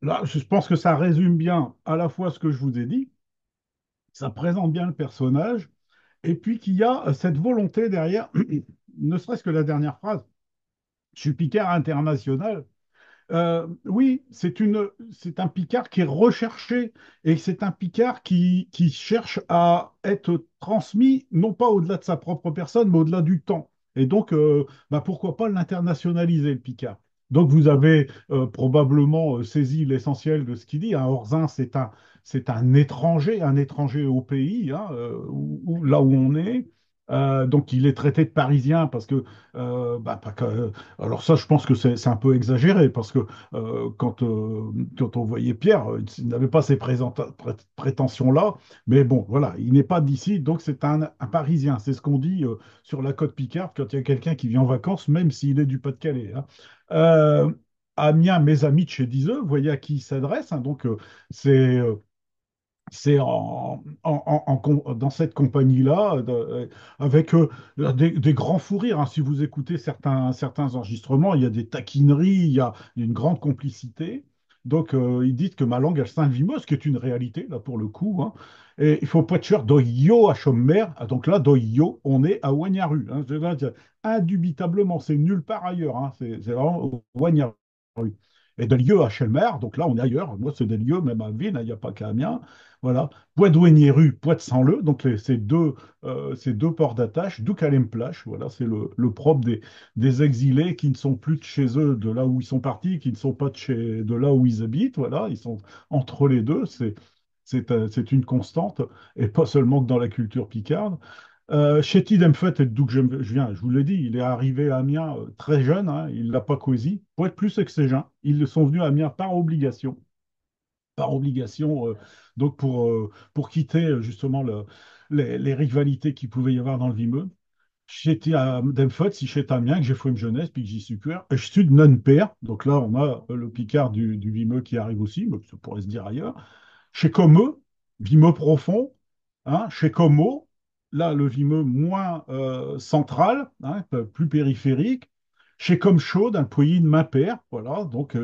là, je pense que ça résume bien à la fois ce que je vous ai dit, ça présente bien le personnage, et puis qu'il y a cette volonté derrière, ne serait-ce que la dernière phrase, je suis Picard international. Oui, c'est un Picard qui est recherché et c'est un Picard qui cherche à être transmis, non pas au-delà de sa propre personne, mais au-delà du temps. Et donc, bah, pourquoi pas l'internationaliser, le Picard? Donc, vous avez probablement saisi l'essentiel de ce qu'il dit. Un Orzin, c'est un étranger au pays, hein, là où on est. Donc il est traité de parisien parce que, bah, pas que- alors ça je pense que c'est un peu exagéré parce que quand on voyait Pierre, il n'avait pas ces prétentions-là, mais bon voilà, il n'est pas d'ici, donc c'est un Parisien, c'est ce qu'on dit sur la côte Picarde quand il y a quelqu'un qui vient en vacances, même s'il est du Pas-de-Calais, hein. Euh, Amiens, mes amis de chez Diseux, vous voyez à qui il s'adresse, hein, donc c'est c'est dans cette compagnie-là, avec des grands fous rires, hein. Si vous écoutez certains enregistrements, il y a des taquineries, il y a une grande complicité. Donc, ils disent que ma langue, elle s'invime, ce qui est une réalité, là, pour le coup, hein. Et il faut pas être cher, doyo à Chommer. Ah, donc là, doyo, on est à Wagnaru, hein. Là, indubitablement, c'est nulle part ailleurs, hein. C'est vraiment Wagnaru. Et des lieux à Chelmer, donc là, on est ailleurs. Moi, c'est des lieux, même à Ville, hein, il n'y a pas qu'à Amiens. Voilà. Poix-Douanier-Rue, Poix-de-Sans-Leu, donc ces deux ports d'attache, Doucalem-Plage, voilà, c'est le propre des exilés qui ne sont plus de chez eux, de là où ils sont partis, qui ne sont pas de là où ils habitent, voilà, ils sont entre les deux, c'est une constante, et pas seulement que dans la culture picarde. Chéty Demfet, d'où que je viens, je vous l'ai dit, il est arrivé à Amiens très jeune, hein, il l'a pas choisi, pour être plus sexégin, ils sont venus à Amiens par obligation, donc pour quitter justement les rivalités qu'il pouvait y avoir dans le Vimeux. J'étais à Demfot, si j'étais à Amiens, que j'ai fait une jeunesse, puis que j'y suis cuire, et je suis de non-père, donc là on a le Picard du Vimeux qui arrive aussi, mais ça pourrait se dire ailleurs. Chez Comeux, Vimeux profond, hein, chez Como, là le Vimeux moins central, hein, plus périphérique. Chez Comme Chaude, un pouilly de Main-Père, voilà, donc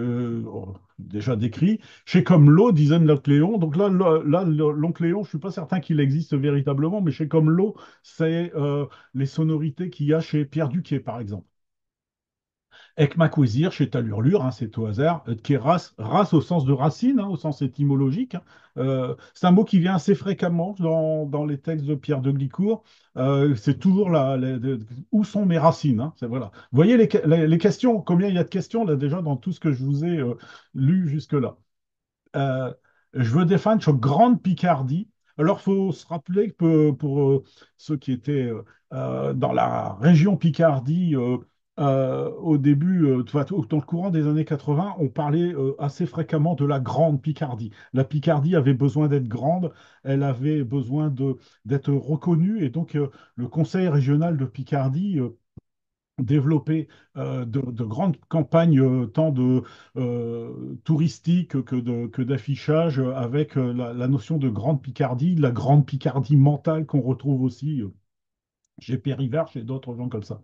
déjà décrit. Chez Comme l'eau, disait l'oncle Léon, donc là l'oncle Léon, je ne suis pas certain qu'il existe véritablement, mais chez Comme l'eau, c'est les sonorités qu'il y a chez Pierre Duquier, par exemple. Ekmakwesir, chez Talurlure, hein, c'est au hasard, qui est race au sens de racine, hein, au sens étymologique, hein. C'est un mot qui vient assez fréquemment dans les textes de Pierre de Glicourt. C'est toujours où sont mes racines, hein, voilà. Vous voyez les questions, combien il y a de questions là déjà dans tout ce que je vous ai lu jusque-là. Euh, je veux défendre sur Grande Picardie. Alors, il faut se rappeler que pour ceux qui étaient dans la région Picardie au début, enfin, dans le courant des années 80, on parlait assez fréquemment de la Grande Picardie. La Picardie avait besoin d'être grande, elle avait besoin d'être reconnue, et donc le Conseil régional de Picardie développer de grandes campagnes tant touristiques que d'affichage avec la notion de Grande Picardie, la Grande Picardie mentale qu'on retrouve aussi chez Pierre Hivert, chez d'autres gens comme ça.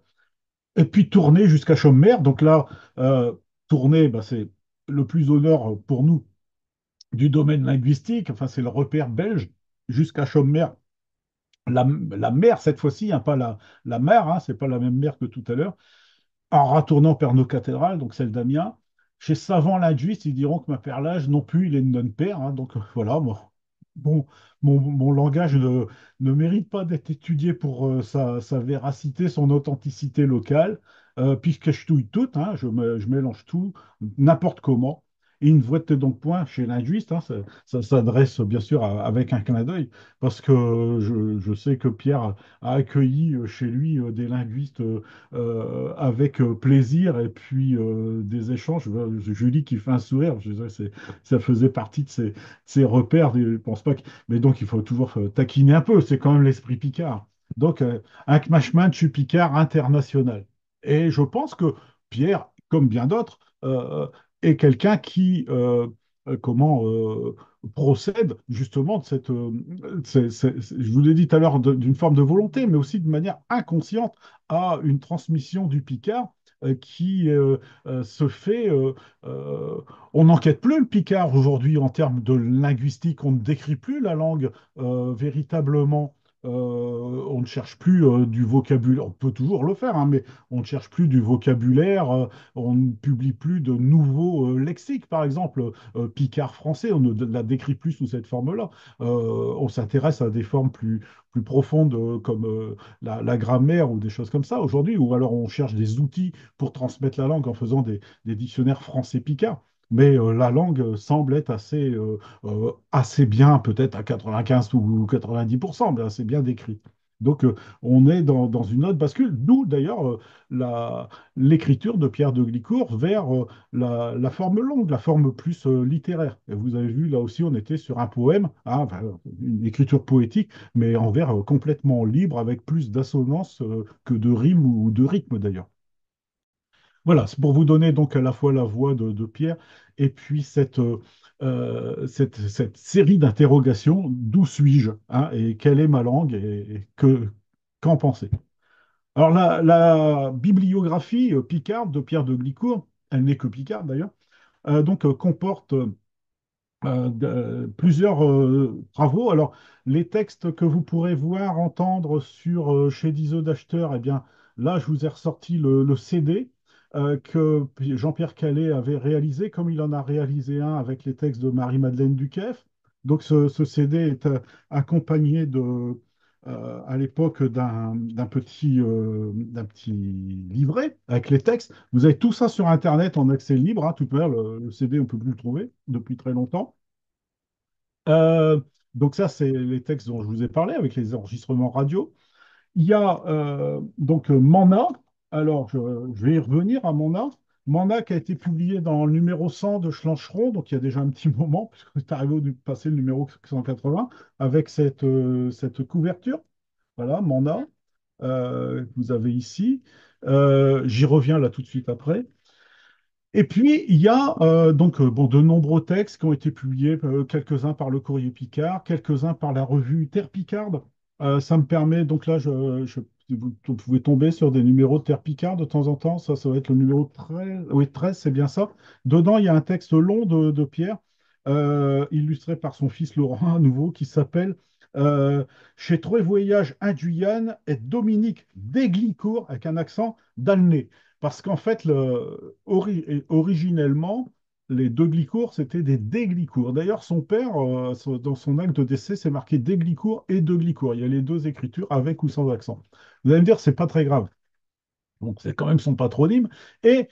Et puis tourner jusqu'à Chaumemer. Donc là, tourner, bah, c'est le plus au nord pour nous du domaine linguistique, enfin c'est le repère belge jusqu'à Chaumemer. La mer cette fois-ci, hein, pas la mer, hein, c'est pas la même mer que tout à l'heure en retournant vers nos cathédrales, donc celle d'Amiens. Chez savants linguistes, ils diront que ma perlage non plus, il est de non-père, hein. Donc voilà, bon, mon langage ne mérite pas d'être étudié pour sa véracité, son authenticité locale, puisque je touille tout, hein, je mélange tout, n'importe comment. Et une voix de donc point chez linguiste, hein, ça s'adresse bien sûr avec un clin d'œil, parce que je sais que Pierre a accueilli chez lui des linguistes avec plaisir et puis des échanges. Julie qui fait un sourire, je dirais, ça faisait partie de ses repères. Je pense pas mais donc il faut toujours taquiner un peu, c'est quand même l'esprit Picard. Donc un Kmashman, je suis Picard international. Et je pense que Pierre, comme bien d'autres, est quelqu'un qui comment procède justement de cette, je vous l'ai dit tout à l'heure, d'une forme de volonté, mais aussi de manière inconsciente à une transmission du Picard qui se fait. On n'enquête plus le Picard aujourd'hui en termes de linguistique, on ne décrit plus la langue véritablement. On ne cherche plus du vocabulaire, on peut toujours le faire, hein, mais on ne cherche plus du vocabulaire, on ne publie plus de nouveaux lexiques, par exemple, Picard français, on ne la décrit plus sous cette forme-là. On s'intéresse à des formes plus profondes comme la grammaire ou des choses comme ça aujourd'hui, ou alors on cherche des outils pour transmettre la langue en faisant des dictionnaires français-picard. Mais la langue semble être assez bien, peut-être à 95 ou 90%, mais assez bien décrite. Donc, on est dans une autre bascule, d'où d'ailleurs la- l'écriture de Pierre de Glicourt vers la forme longue, la forme plus littéraire. Et vous avez vu, là aussi, on était sur un poème, hein, enfin, une écriture poétique, mais en vers complètement libre, avec plus d'assonance que de rime ou de rythme d'ailleurs. Voilà, c'est pour vous donner donc à la fois la voix de Pierre et puis cette série d'interrogations, d'où suis-je, hein, et quelle est ma langue et qu'en penser. Alors la bibliographie picarde de Pierre de Glicourt, elle n'est que picarde d'ailleurs, donc comporte plusieurs travaux. Alors, les textes que vous pourrez voir, entendre sur chez Dizo d'acheteur, eh bien, là, je vous ai ressorti le CD que Jean-Pierre Calais avait réalisé, comme il en a réalisé un avec les textes de Marie-Madeleine Duquesne. Donc, ce CD est accompagné à l'époque d'un petit livret avec les textes. Vous avez tout ça sur Internet en accès libre, hein. De toute manière, le CD, on ne peut plus le trouver depuis très longtemps. Euh, donc ça, c'est les textes dont je vous ai parlé avec les enregistrements radio. Il y a donc Mana. Alors, je vais y revenir à Mana. Mana qui a été publié dans le numéro 100 de Schlancheron, donc il y a déjà un petit moment, puisque c'est arrivé au passer le numéro 180, avec cette couverture. Voilà, Mana, que vous avez ici. J'y reviens là tout de suite après. Et puis, il y a bon, de nombreux textes qui ont été publiés, quelques-uns par le Courrier Picard, quelques-uns par la revue Terre Picarde. Ça me permet, donc là, vous pouvez tomber sur des numéros de Terre Picarde de temps en temps. Ça va être le numéro 13. Oui, 13, c'est bien ça. Dedans, il y a un texte long de Pierre, illustré par son fils Laurent, à nouveau, qui s'appelle Chez Trois Voyages in Guyane et Dominique Desglicourt, avec un accent d'Alnay. Parce qu'en fait, originellement, les deux Glicourt, c'était des Desglicourt. D'ailleurs, son père, dans son acte de décès, c'est marqué Desglicourt et De Glicourt. Il y a les deux écritures, avec ou sans accent. Vous allez me dire, c'est pas très grave. Donc, c'est quand même son patronyme. Et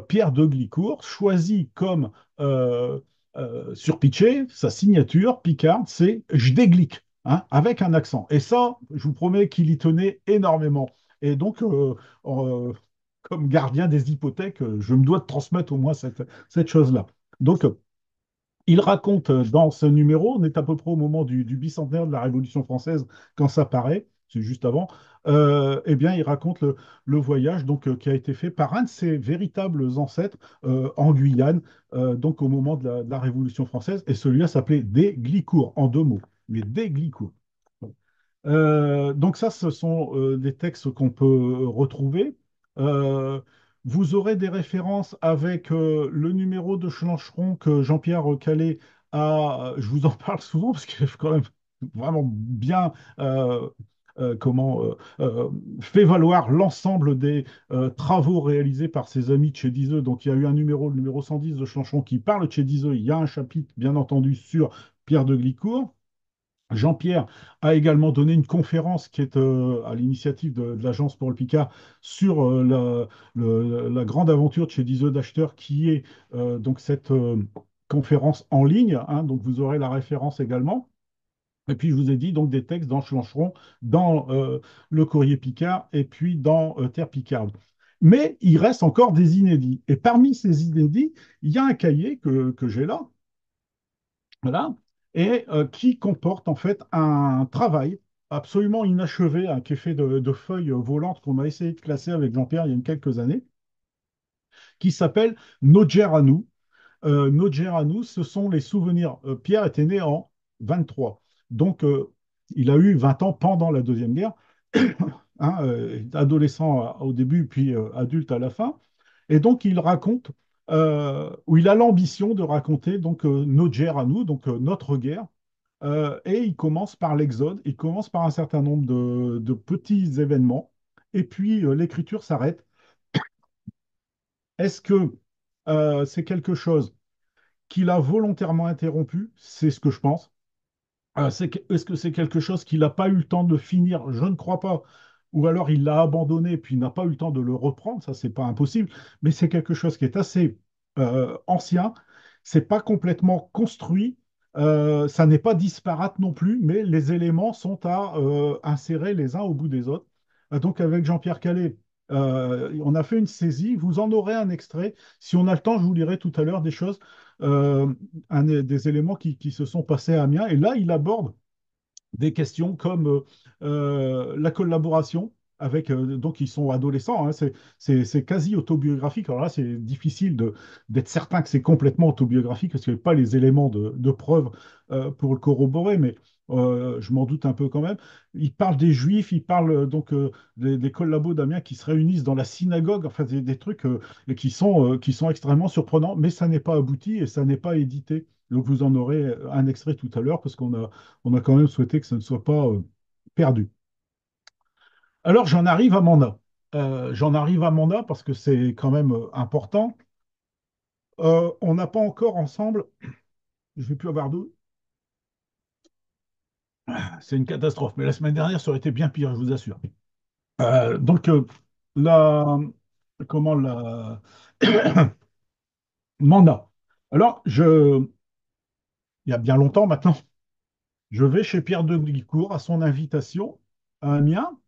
Pierre de Glicourt choisit comme euh, surpitché, sa signature picarde, c'est J'déglique, hein, avec un accent. Et ça, je vous promets qu'il y tenait énormément. Et donc, euh, comme gardien des hypothèques, je me dois de transmettre au moins cette chose-là. Donc, il raconte dans ce numéro, on est à peu près au moment du bicentenaire de la Révolution française quand ça paraît, c'est juste avant, eh bien, il raconte le voyage donc, qui a été fait par un de ses véritables ancêtres en Guyane, donc au moment de la Révolution française, et celui-là s'appelait Des Glicourt, en deux mots, mais Des Glicourt. Donc ça, ce sont des textes qu'on peut retrouver. Euh, Vous aurez des références avec le numéro de Schlancheron que Jean-Pierre Calais a. Je vous en parle souvent parce qu'il est quand même vraiment bien comment fait valoir l'ensemble des travaux réalisés par ses amis de chez Diseux. Donc il y a eu un numéro, le numéro 110 de Schlancheron, qui parle de chez Diseux. Il y a un chapitre, bien entendu, sur Pierre de Glicourt. Jean-Pierre a également donné une conférence qui est à l'initiative de l'Agence pour le Picard sur la grande aventure de chez Dizo d'acheteur qui est donc cette conférence en ligne, hein, donc vous aurez la référence également. Et puis je vous ai dit donc des textes dans Schlancheron, dans le Courrier Picard et puis dans Terre Picarde. Mais il reste encore des inédits. Et parmi ces inédits, il y a un cahier que j'ai là, voilà, et qui comporte en fait un travail absolument inachevé, hein, qui est fait de feuilles volantes qu'on a essayé de classer avec Jean-Pierre il y a quelques années, qui s'appelle Nodjer à nous. Nodjer à nous, ce sont les souvenirs. Pierre était né en 23, donc il a eu 20 ans pendant la Deuxième Guerre, hein, adolescent au début, puis adulte à la fin. Et donc, il raconte, ou il a l'ambition de raconter donc notre guerre à nous, donc notre guerre. Et il commence par l'Exode, il commence par un certain nombre de petits événements, et puis l'écriture s'arrête. Est-ce que c'est quelque chose qu'il a volontairement interrompu? C'est ce que je pense. Est-ce que c'est quelque chose qu'il n'a pas eu le temps de finir? Je ne crois pas. Ou alors il l'a abandonné puis il n'a pas eu le temps de le reprendre. Ça, c'est pas impossible. Mais c'est quelque chose qui est assez ancien. C'est pas complètement construit. Ça n'est pas disparate non plus, mais les éléments sont à insérer les uns au bout des autres. Donc avec Jean-Pierre Calais, on a fait une saisie. Vous en aurez un extrait. Si on a le temps, je vous lirai tout à l'heure des choses, des éléments qui se sont passés à Amiens. Et là, il aborde des questions comme la collaboration avec, donc ils sont adolescents, hein, c'est quasi autobiographique. Alors là, c'est difficile d'être certain que c'est complètement autobiographique parce qu'il n'y a pas les éléments de preuve pour le corroborer, mais je m'en doute un peu quand même. Il parle des Juifs, il parle donc des collabos d'Amiens qui se réunissent dans la synagogue, enfin des trucs qui sont extrêmement surprenants, mais ça n'est pas abouti et ça n'est pas édité. Donc vous en aurez un extrait tout à l'heure parce on a quand même souhaité que ça ne soit pas perdu. Alors j'en arrive à Manda. J'en arrive à Manda parce que c'est quand même important. On n'a pas encore ensemble, je ne vais plus avoir d'eau, c'est une catastrophe, mais la semaine dernière, ça aurait été bien pire, je vous assure. Donc, la, comment la Manda. Alors, il y a bien longtemps maintenant, je vais chez Pierre de Glicourt à son invitation à Amiens,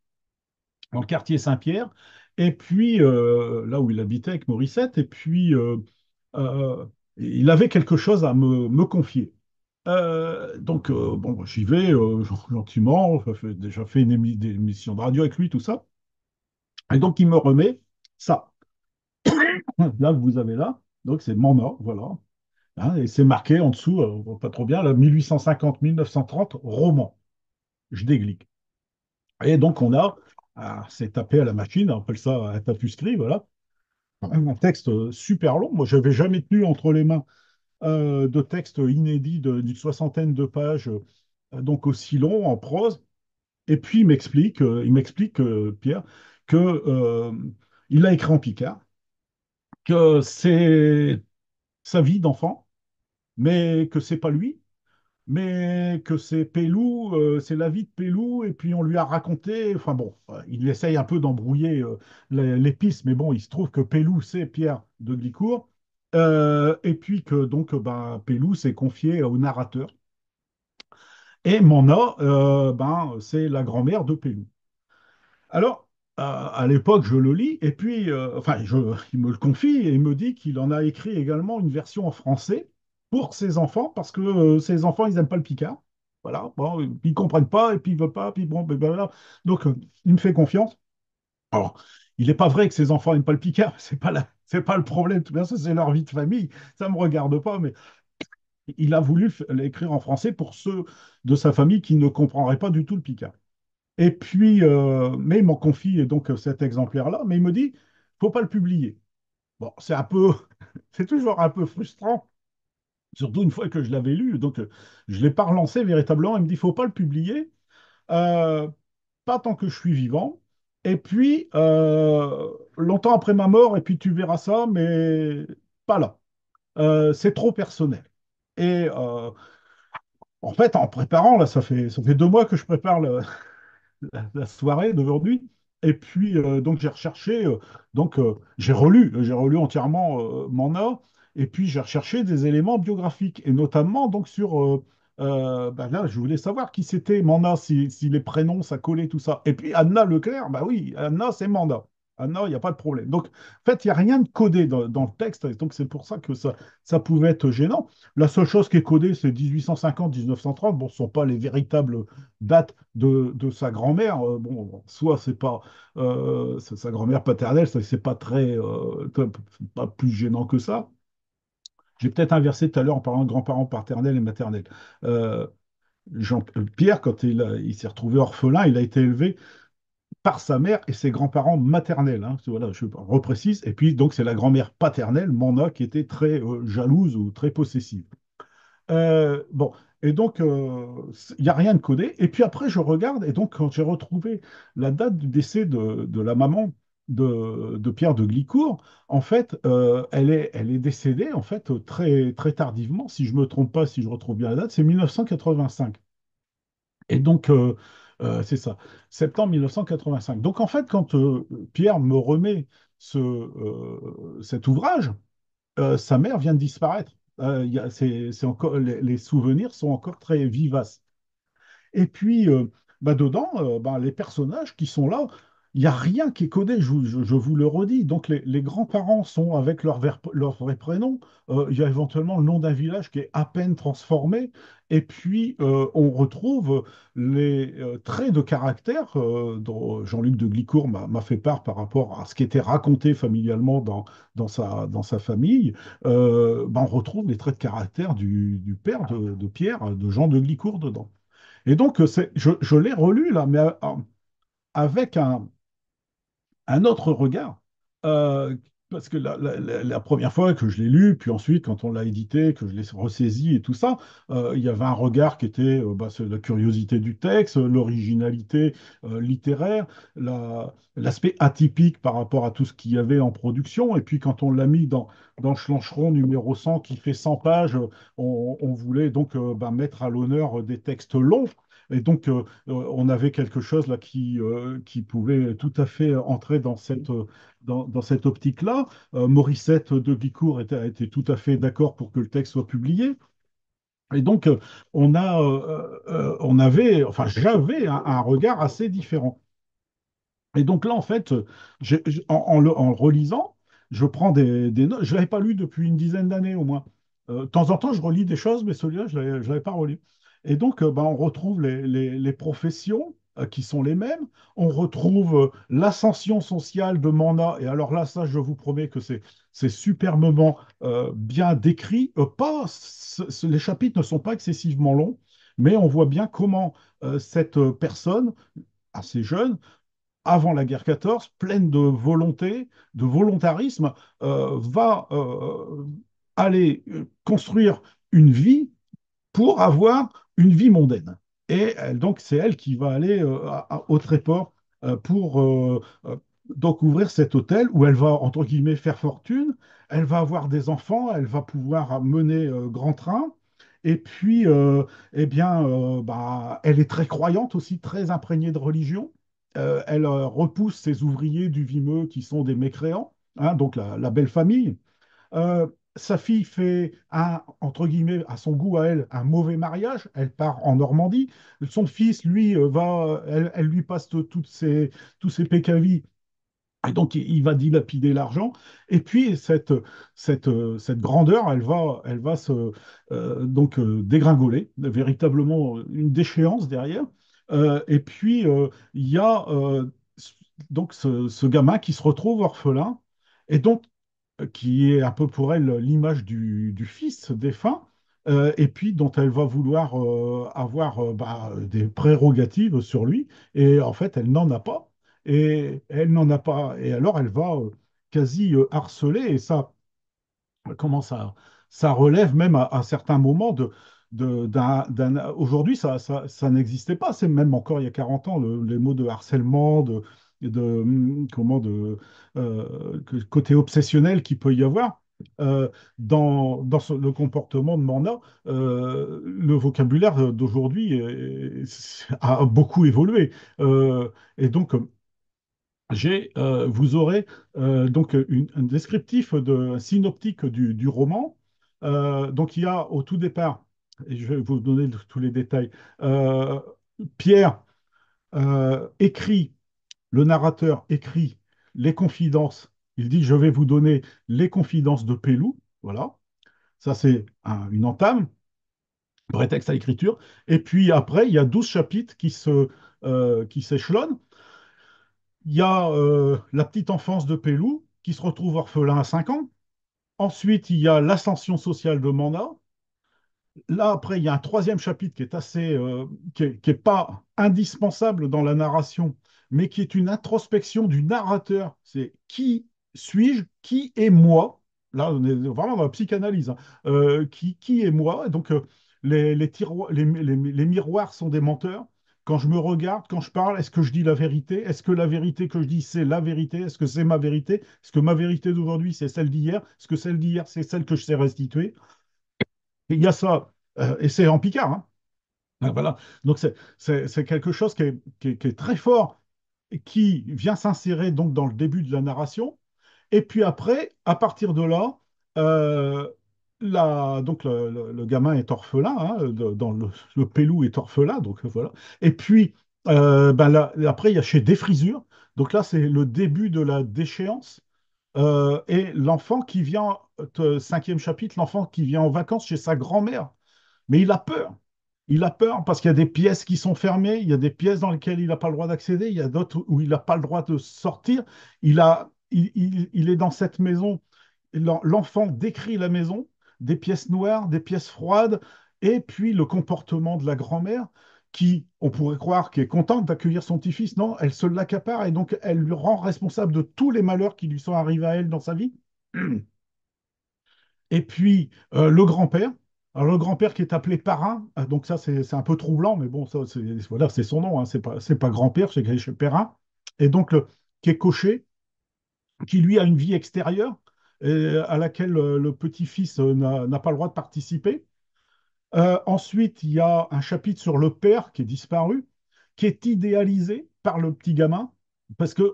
dans le quartier Saint-Pierre, et puis là où il habitait avec Morissette, et puis il avait quelque chose à me confier. Bon, j'y vais gentiment, j'ai déjà fait des émissions de radio avec lui, tout ça, et donc il me remet ça, là que vous avez là, donc c'est Manda, voilà. Hein, et c'est marqué en dessous, pas trop bien, là, 1850-1930, roman. Je déglique. Et donc on a, c'est tapé à la machine, on appelle ça un tapuscrit, voilà. Quand même un texte super long. Moi, je n'avais jamais tenu entre les mains de textes inédits d'une soixantaine de pages, donc aussi long en prose. Et puis il m'explique Pierre, que il a écrit en picard, que c'est sa vie d'enfant, mais que c'est pas lui, mais que c'est Pélou, c'est la vie de Pélou, et puis on lui a raconté, enfin bon, il essaye un peu d'embrouiller les pistes, mais bon, il se trouve que Pélou, c'est Pierre de Glicourt, et puis que donc ben, Pélou s'est confié au narrateur, et Mona, c'est la grand-mère de Pélou. Alors, à l'époque, je le lis, et puis, il me le confie, et il me dit qu'il en a écrit également une version en français pour ses enfants, parce que ses enfants, ils n'aiment pas le Picard. Voilà, bon, ils ne comprennent pas, et puis ils ne veulent pas, puis bon, ben voilà. Donc, il me fait confiance. Alors, il n'est pas vrai que ses enfants n'aiment pas le Picard, c'est pas le problème, tout bien, ça, c'est leur vie de famille, ça ne me regarde pas, mais il a voulu l'écrire en français pour ceux de sa famille qui ne comprendraient pas du tout le Picard. Et puis, mais il m'en confie donc cet exemplaire-là, mais il me dit, faut pas le publier. Bon, c'est un peu, c'est toujours un peu frustrant, surtout une fois que je l'avais lu. Donc, je ne l'ai pas relancé véritablement. Il me dit, faut pas le publier, euh, pas tant que je suis vivant. Et puis, longtemps après ma mort, et puis tu verras ça, mais pas là. C'est trop personnel. Et en fait, en préparant, là, ça fait 2 mois que je prépare la soirée d'aujourd'hui. Et puis, donc, j'ai recherché, j'ai relu entièrement Manda, et puis j'ai recherché des éléments biographiques, et notamment donc sur, là, je voulais savoir qui c'était Manda, si les prénoms, ça collait, tout ça. Et puis Anna Leclerc, bah oui, Anna, c'est Manda. Anna, il n'y a pas de problème. Donc, en fait, il n'y a rien de codé dans le texte, et donc c'est pour ça que ça pouvait être gênant. La seule chose qui est codée, c'est 1850-1930. Bon, ce ne sont pas les véritables dates de sa grand-mère. Bon, soit c'est pas c'est sa grand-mère paternelle, ça c'est pas très pas plus gênant que ça. J'ai peut-être inversé tout à l'heure en parlant de grands-parents paternels et maternels. Euh, Pierre, quand il s'est retrouvé orphelin, il a été élevé par sa mère et ses grands-parents maternels. Hein. Voilà, je reprécise. Et puis donc c'est la grand-mère paternelle, Mona, qui était très jalouse ou très possessive. Bon, et donc, il n'y a rien de codé. Et puis après, je regarde, et donc, quand j'ai retrouvé la date du décès de la maman de Pierre de Glicourt, en fait, elle est décédée, en fait, très, très tardivement, si je ne me trompe pas, si je retrouve bien la date, c'est 1985. Et donc, c'est ça, septembre 1985. Donc, en fait, quand Pierre me remet cet ouvrage, sa mère vient de disparaître. C'est encore, les souvenirs sont encore très vivaces. Et puis, dedans, les personnages qui sont là, il n'y a rien qui est codé, je vous le redis. Donc, les grands-parents sont avec leur vrai prénom. Il y a éventuellement le nom d'un village qui est à peine transformé. Et puis, on retrouve les traits de caractère dont Jean-Luc de Glicourt m'a fait part par rapport à ce qui était raconté familialement dans sa famille. On retrouve les traits de caractère du père de Pierre, de Jean de Glicourt dedans. Et donc, je l'ai relu là, mais avec un autre regard. Euh, Parce que la première fois que je l'ai lu, puis ensuite, quand on l'a édité, que je l'ai ressaisi et tout ça, il y avait un regard qui était c'est la curiosité du texte, l'originalité littéraire, l'aspect atypique par rapport à tout ce qu'il y avait en production. Et puis, quand on l'a mis dans Schlancheron numéro 100, qui fait 100 pages, on voulait donc mettre à l'honneur des textes longs. Et donc, on avait quelque chose là qui pouvait tout à fait entrer dans cette optique-là. Morissette de Bicourt était tout à fait d'accord pour que le texte soit publié. Et donc, on avait, enfin, j'avais un regard assez différent. Et donc là, en fait, en le relisant, je prends des notes. Je ne l'avais pas lu depuis une dizaine d'années au moins. De temps en temps, je relis des choses, mais celui-là, je ne l'avais pas relu. Et donc, on retrouve les professions qui sont les mêmes. On retrouve l'ascension sociale de Manda. Et alors là, ça, je vous promets que c'est superbement bien décrit. Les chapitres ne sont pas excessivement longs, mais on voit bien comment cette personne, assez jeune, avant la guerre 14, pleine de volonté, de volontarisme, va aller construire une vie pour avoir une vie mondaine. Et donc, c'est elle qui va aller au Tréport pour donc ouvrir cet hôtel où elle va, entre guillemets, faire fortune. Elle va avoir des enfants, elle va pouvoir mener grand train. Et puis, elle est très croyante aussi, très imprégnée de religion. Elle repousse ses ouvriers du Vimeux qui sont des mécréants, hein, donc la belle famille. Euh, Sa fille fait entre guillemets, à son goût à elle, un mauvais mariage. Elle part en Normandie. Son fils, lui, elle lui passe tous ses pécavis. Et donc, il va dilapider l'argent. Et puis, cette grandeur, elle va se dégringoler, véritablement une déchéance derrière. Et puis, il y a donc ce gamin qui se retrouve orphelin. Et donc, qui est un peu pour elle l'image du fils défunt, et puis dont elle va vouloir avoir des prérogatives sur lui, et en fait, elle n'en a pas, et elle n'en a pas, et alors elle va quasi harceler, et comment ça relève même à certains moments aujourd'hui, ça n'existait pas. C'est même encore il y a 40 ans, les mots de harcèlement, côté obsessionnel qu'il peut y avoir. Le comportement de Morna, le vocabulaire d'aujourd'hui a beaucoup évolué. Et donc, vous aurez donc un descriptif un synoptique du roman. Donc il y a au tout départ, et je vais vous donner tous les détails, euh, Pierre écrit, le narrateur écrit les confidences. Il dit, je vais vous donner les confidences de Pélou. Voilà, ça c'est une entame, prétexte à l'écriture. Et puis après, il y a 12 chapitres qui s'échelonnent. Il y a la petite enfance de Pélou, qui se retrouve orphelin à 5 ans. Ensuite, il y a l'ascension sociale de Manda. Là, après, il y a un troisième chapitre qui est qui est pas indispensable dans la narration, mais qui est une introspection du narrateur. C'est qui suis-je? Qui est moi? Là, on est vraiment dans la psychanalyse, hein. Qui est moi? Donc, les miroirs sont des menteurs. Quand je me regarde, quand je parle, est-ce que je dis la vérité? Est-ce que la vérité que je dis, c'est la vérité? Est-ce que c'est ma vérité? Est-ce que ma vérité d'aujourd'hui, c'est celle d'hier? Est-ce que celle d'hier, c'est celle que je sais restituer? Et il y a ça, et c'est en Picard, hein. Voilà. Donc c'est quelque chose qui est très fort et qui vient s'insérer donc dans le début de la narration. Et puis après, à partir de là, euh, donc le gamin est orphelin, hein, le Pélou est orphelin, donc voilà. Et puis, ben après, il y a chez Défrisure. Donc là, c'est le début de la déchéance. Et l'enfant qui vient, cinquième chapitre, l'enfant qui vient en vacances chez sa grand-mère. Mais il a peur. Il a peur parce qu'il y a des pièces qui sont fermées, il y a des pièces dans lesquelles il n'a pas le droit d'accéder, il y a d'autres où il n'a pas le droit de sortir. Il est dans cette maison. L'enfant décrit la maison, des pièces noires, des pièces froides, et puis le comportement de la grand-mère qui, on pourrait croire, qui est contente d'accueillir son petit-fils. Non, elle se l'accapare et donc elle lui rend responsable de tous les malheurs qui lui sont arrivés à elle dans sa vie. Et puis le grand-père. Alors le grand-père qui est appelé parrain, donc ça c'est un peu troublant, mais bon, ça voilà, c'est son nom, hein, c'est pas grand-père, c'est Perrin. Et donc qui est cocher, qui lui a une vie extérieure à laquelle le petit-fils n'a pas le droit de participer. Ensuite, il y a un chapitre sur le père qui est disparu, qui est idéalisé par le petit gamin, parce qu'on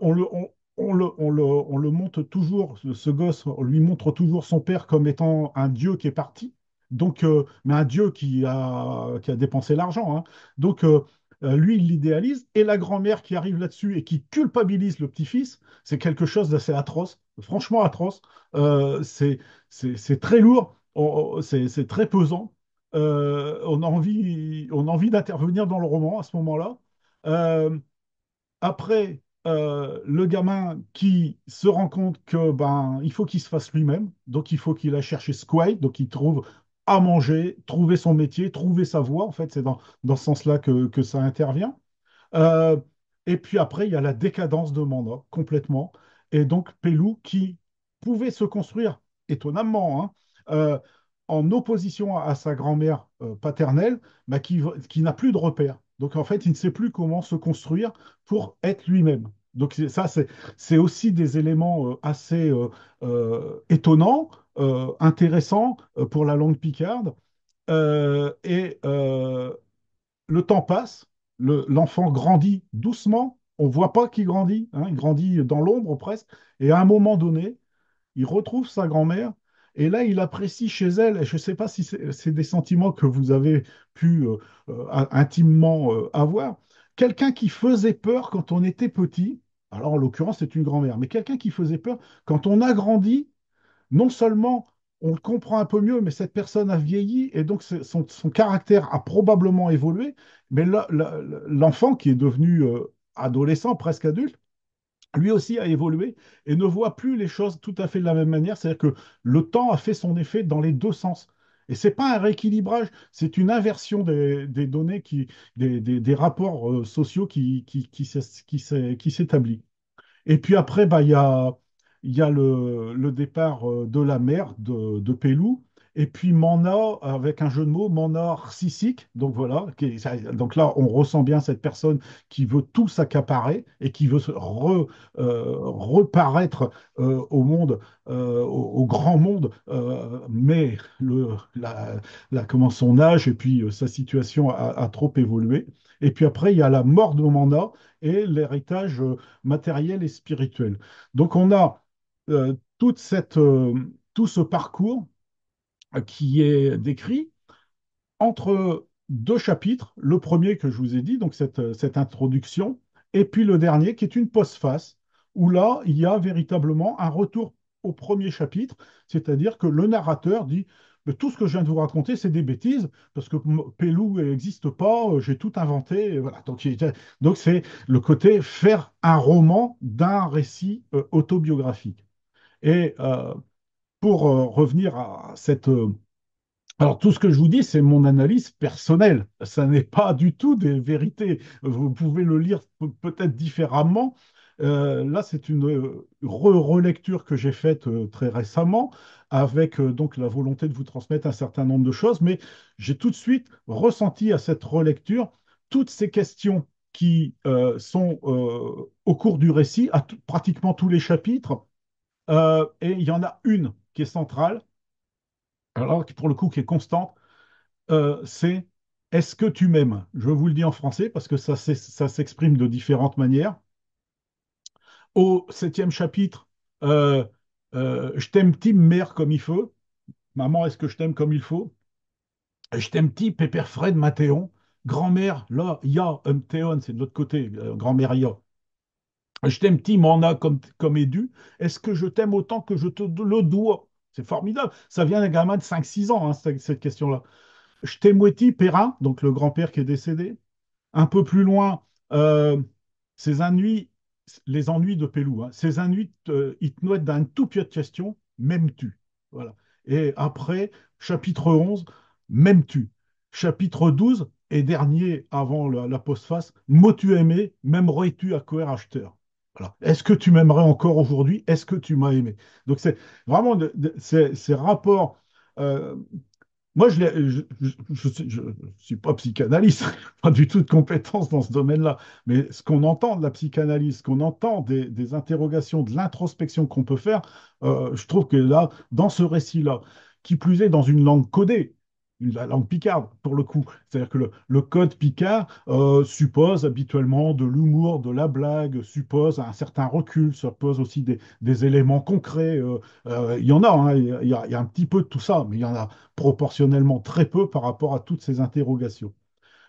on le montre toujours, ce gosse, on lui montre toujours son père comme étant un dieu qui est parti, donc, mais un dieu qui a dépensé l'argent, hein. Donc, lui, il l'idéalise, et la grand-mère qui arrive là-dessus et qui culpabilise le petit-fils, c'est quelque chose d'assez atroce, franchement atroce. C'est très lourd, c'est très pesant. On a envie d'intervenir dans le roman à ce moment-là. Euh, Après, le gamin qui se rend compte que ben il faut qu'il se fasse lui-même, donc il faut qu'il aille chercher Squid, donc il trouve à manger, trouver son métier, trouver sa voie. En fait, c'est dans ce sens-là que ça intervient. Euh, et puis après, il y a la décadence de Manda, complètement. Et donc, Pélou, qui pouvait se construire étonnamment, hein, en opposition à sa grand-mère paternelle, bah, qui n'a plus de repères. Donc, en fait, il ne sait plus comment se construire pour être lui-même. Donc, c'est aussi des éléments assez étonnants, intéressants pour la langue picarde. Et le temps passe, l'enfant grandit doucement, on ne voit pas qu'il grandit, hein, il grandit dans l'ombre presque, et à un moment donné, il retrouve sa grand-mère, et là, il apprécie chez elle, et je ne sais pas si c'est des sentiments que vous avez pu intimement avoir, quelqu'un qui faisait peur quand on était petit, alors en l'occurrence, c'est une grand-mère, mais quelqu'un qui faisait peur quand on a grandi, non seulement on le comprend un peu mieux, mais cette personne a vieilli et donc son caractère a probablement évolué. Mais l'enfant qui est devenu adolescent, presque adulte, lui aussi a évolué et ne voit plus les choses tout à fait de la même manière. C'est-à-dire que le temps a fait son effet dans les deux sens. Et c'est pas un rééquilibrage, c'est une inversion des données, des rapports sociaux qui s'établit. Et puis après, bah, il y a le départ de la mère de Pélou. Et puis Mana, avec un jeu de mots, Mana narcissique. Donc voilà, donc là, on ressent bien cette personne qui veut tout s'accaparer et qui veut reparaître au monde, au grand monde, mais comment son âge et puis sa situation a trop évolué. Et puis après, il y a la mort de Mana et l'héritage matériel et spirituel. Donc on a tout ce parcours qui est décrit entre deux chapitres, le premier que je vous ai dit, donc cette introduction, et puis le dernier qui est une postface, où là, il y a véritablement un retour au premier chapitre, c'est-à-dire que le narrateur dit, mais tout ce que je viens de vous raconter, c'est des bêtises, parce que Pélou n'existe pas, j'ai tout inventé, et voilà. Donc c'est le côté faire un roman d'un récit autobiographique. Et pour revenir à alors, tout ce que je vous dis, c'est mon analyse personnelle. Ça n'est pas du tout des vérités. Vous pouvez le lire peut-être différemment. Là, c'est une relecture que j'ai faite très récemment avec donc la volonté de vous transmettre un certain nombre de choses, mais j'ai tout de suite ressenti à cette relecture toutes ces questions qui sont au cours du récit, à pratiquement tous les chapitres. Et il y en a une qui est centrale, alors qui pour le coup qui est constante, c'est est-ce que tu m'aimes? Je vous le dis en français parce que ça s'exprime de différentes manières. Au septième chapitre, je t'aime, Tim, mère comme il faut. Maman, est-ce que je t'aime comme il faut? Je t'aime petit, pépère Fred Mathéon. Grand-mère, là, ya, Théon, c'est de l'autre côté, grand-mère ya. Je t'aime petit, Mana, comme Édu. Est-ce que je t'aime autant que je te le dois? C'est formidable. Ça vient d'un gamin de 5 6 ans, hein, cette question-là. Je t'aime Weti, Perrin, donc le grand-père qui est décédé. Un peu plus loin, euh, ces ennuis, les ennuis de Pélou, hein, ces ennuis, ils te noient d'un tout pied de question, m'aimes-tu? Voilà. Et après, chapitre 11, m'aimes-tu? Chapitre 12 et dernier avant la postface, m'as-tu aimé, m'aimerais-tu à coer acheteur? Voilà. Est-ce que tu m'aimerais encore aujourd'hui? Est-ce que tu m'as aimé? Donc c'est vraiment ces rapports. euh, Moi, je suis pas psychanalyste, pas du tout de compétences dans ce domaine-là, mais ce qu'on entend de la psychanalyse, ce qu'on entend des interrogations, de l'introspection qu'on peut faire, je trouve que là, dans ce récit-là, qui plus est dans une langue codée, la langue picarde pour le coup, c'est-à-dire que le code picard suppose habituellement de l'humour, de la blague, suppose un certain recul, suppose aussi des éléments concrets. Il y en a, hein, il y a un petit peu de tout ça, mais il y en a proportionnellement très peu par rapport à toutes ces interrogations.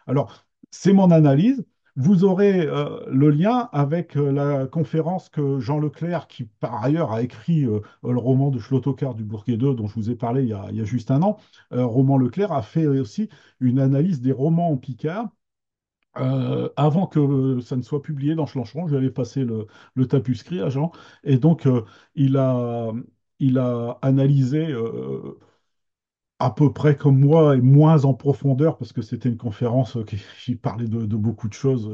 Alors, c'est mon analyse. Vous aurez le lien avec la conférence que Jean Leclerc, qui par ailleurs a écrit le roman de Schlottokar du Bourget 2, dont je vous ai parlé il y a juste un an. Roman Leclerc a fait aussi une analyse des romans en Picard. Avant que ça ne soit publié dans Schlancheron, je lui avais passé le tapuscrit à Jean, et donc il a, il a analysé à peu près comme moi et moins en profondeur, parce que c'était une conférence qui parlait de beaucoup de choses,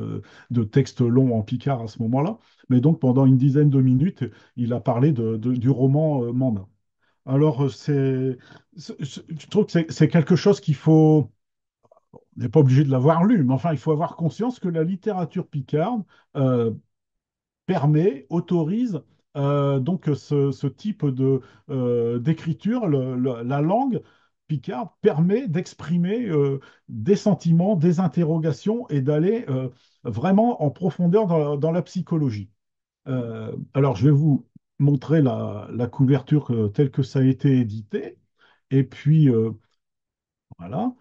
de textes longs en picard à ce moment-là. Mais donc pendant une dizaine de minutes, il a parlé du roman Manda. Alors je trouve que c'est quelque chose qu'il faut, on n'est pas obligé de l'avoir lu, mais enfin il faut avoir conscience que la littérature picarde euh, permet, autorise donc ce type d'écriture. La langue picarde permet d'exprimer des sentiments, des interrogations et d'aller vraiment en profondeur dans la psychologie. Alors, je vais vous montrer la couverture telle que ça a été édité. Et puis, voilà.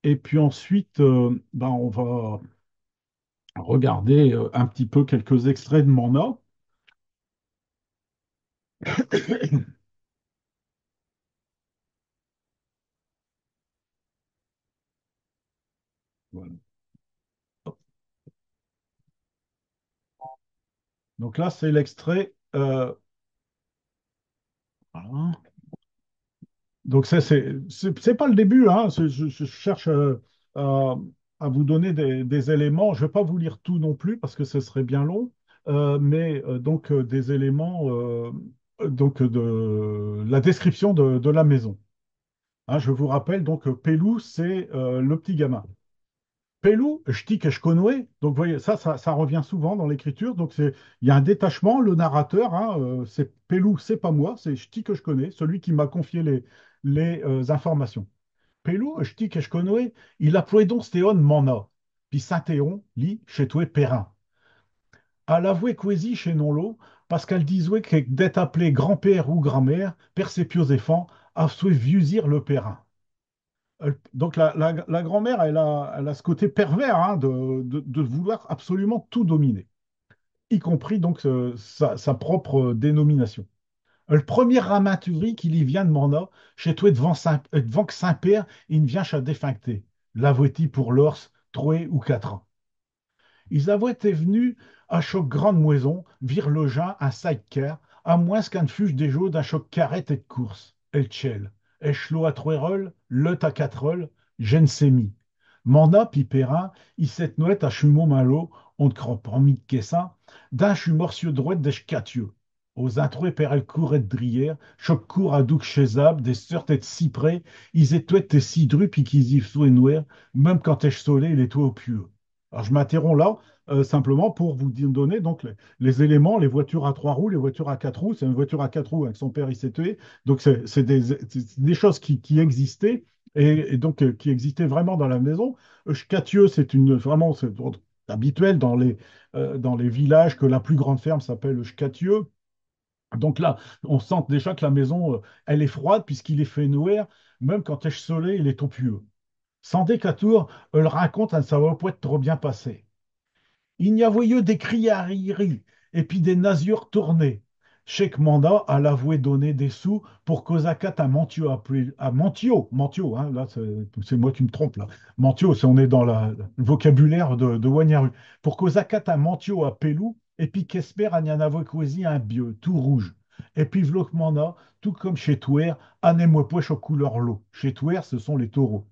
Et puis ensuite, ben, on va regarder un petit peu quelques extraits de Mana. Voilà. Donc là, c'est l'extrait. Voilà. Donc ça, c'est pas le début, hein. Je cherche à, à vous donner des éléments. Je vais pas vous lire tout non plus parce que ce serait bien long, mais donc des éléments donc de la description de la maison. Hein, je vous rappelle donc Pélou, c'est le petit gamin. Pelou, je que je connais. Donc, vous voyez, ça revient souvent dans l'écriture. Donc, il y a un détachement. Le narrateur, hein, c'est Pelou, c'est pas moi, c'est Ch'ti que je connais, celui qui m'a confié les informations. Pelou, Ch'ti que je connais, il a ploué donc Stéon Mana. Puis Saint-Théon, lit chez toi Perrin. À l'avouer quasi chez Nonlo, parce qu'elle disait que d'être appelé grand-père ou grand-mère, père ses pieux enfants, a souhait vieux le Perrin. Donc la grand-mère, elle a ce côté pervers hein, de vouloir absolument tout dominer, y compris donc sa propre dénomination. Le premier ramaturi qui lui vient de Morna, chez toi devant que Saint-Père, il ne vient qu'à défuncter. L'avouet-il pour l'ors, 3 ou 4 ans. Ils avaient été venus à choc grande moison, vir le Jean un sidecar, à moins qu'un fuge des jours d'un choc carrette et de course. El tchel, échelot à Trérol, le à 4 j'en sais mi. Manda Pipérin, il s'est nouette à Chumont Malo, on ne croit pas mis de caissin, d'un chumorcieux droite des ch'catieux. Aux introués per el cour et de drière, choc cour à douc chez Zab, des sœurs et cyprès, ils étaient si drus pis qu'ils y fouaient noir, même quand est soleil les toits au pieux. Alors je m'interromps là, simplement pour vous donner donc les éléments, les voitures à 3 roues, les voitures à 4 roues. C'est une voiture à 4 roues avec son père, il s'est tué. Donc, c'est des choses qui existaient et donc qui existaient vraiment dans la maison. Scatieux, vraiment c'est habituel dans les villages que la plus grande ferme s'appelle Scatieux. Donc là, on sent déjà que la maison, elle est froide puisqu'il est fait noir, même quand il soleil, il est topieux. Sans décatour, elle raconte, ça va pas être trop bien passé. Il n'y a voyeux des criailleries et puis des nasures tournées. Chaque mandat a l'avoué donner des sous pour qu'Osakat à Mantio appelé à Mantio, Mantio, hein, là c'est moi qui me trompe là. Mantio, c'est on est dans le vocabulaire de Wagnaru. Pour qu'Osakat à Mantio à Pelou et puis qu'Esper à Nyanavokwesi un bieux, tout rouge. Et puis Vlok Manda, tout comme chez Touer, Anemwepwesh aux couleurs l'eau. Chez Touer, ce sont les taureaux.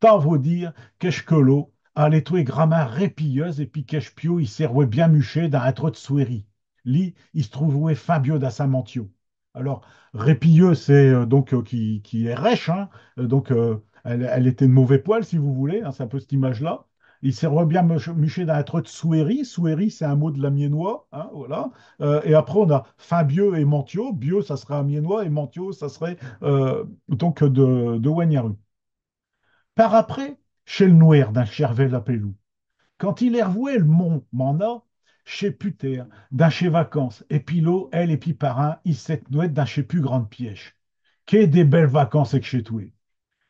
Tant vous dire qu'Eshkelo allait trouver grammaire répilleuse et puis qu'Eshpio il servait bien muché dans un trou de souérie. Li, il se trouvait Fabio da Samantio. Alors, répilleux, c'est donc qui est rêche, hein. Donc, elle était de mauvais poil, si vous voulez, hein, c'est un peu cette image-là. Il servait bien muché dans un trou de souérie. Souérie, c'est un mot de l'amiénois, hein, voilà. Et après, on a Fabio et Mantio. Bio, ça serait amiénois et Mantio, ça serait donc de Wagnaru. Par après, chez le Nouer d'un Chervel à Pelou. Quand il est revoué le mont Mana, chez Puter, d'un chez Vacances, et puis l'eau, elle et puis parrain, il s'est noué d'un chez plus grande pièche. Qu'est des belles vacances avec chez toi.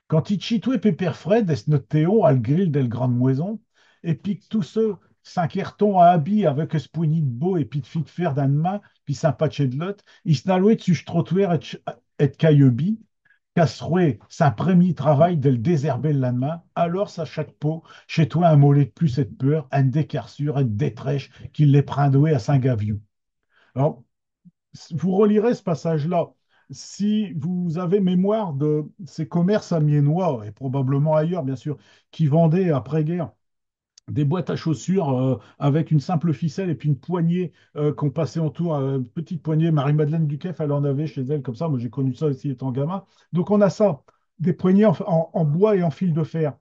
Quand il chitoué Pépère Fred, est notre Théon à le grill de grande moison, et puis que tous ceux, cinquertons à habit avec ce poignet de beau et puis de fit de fer d'un main, puis sympathie de l'autre, il se n'allouait dessus trottoir et de caillebi, Casserouet, sa premier travail de le désherber le lendemain, alors ça chaque pot, chez toi un mollet de plus et de peur, une décarsure, une détrèche, qu'il les prendoué à Saint-Gaviou. Alors, vous relirez ce passage-là. Si vous avez mémoire de ces commerces amiénois, et probablement ailleurs, bien sûr, qui vendaient après-guerre des boîtes à chaussures avec une simple ficelle et puis une poignée qu'on passait autour, une petite poignée. Marie-Madeleine Duquesne, elle en avait chez elle comme ça. Moi, j'ai connu ça aussi étant gamin. Donc, on a ça, des poignées en bois et en fil de fer.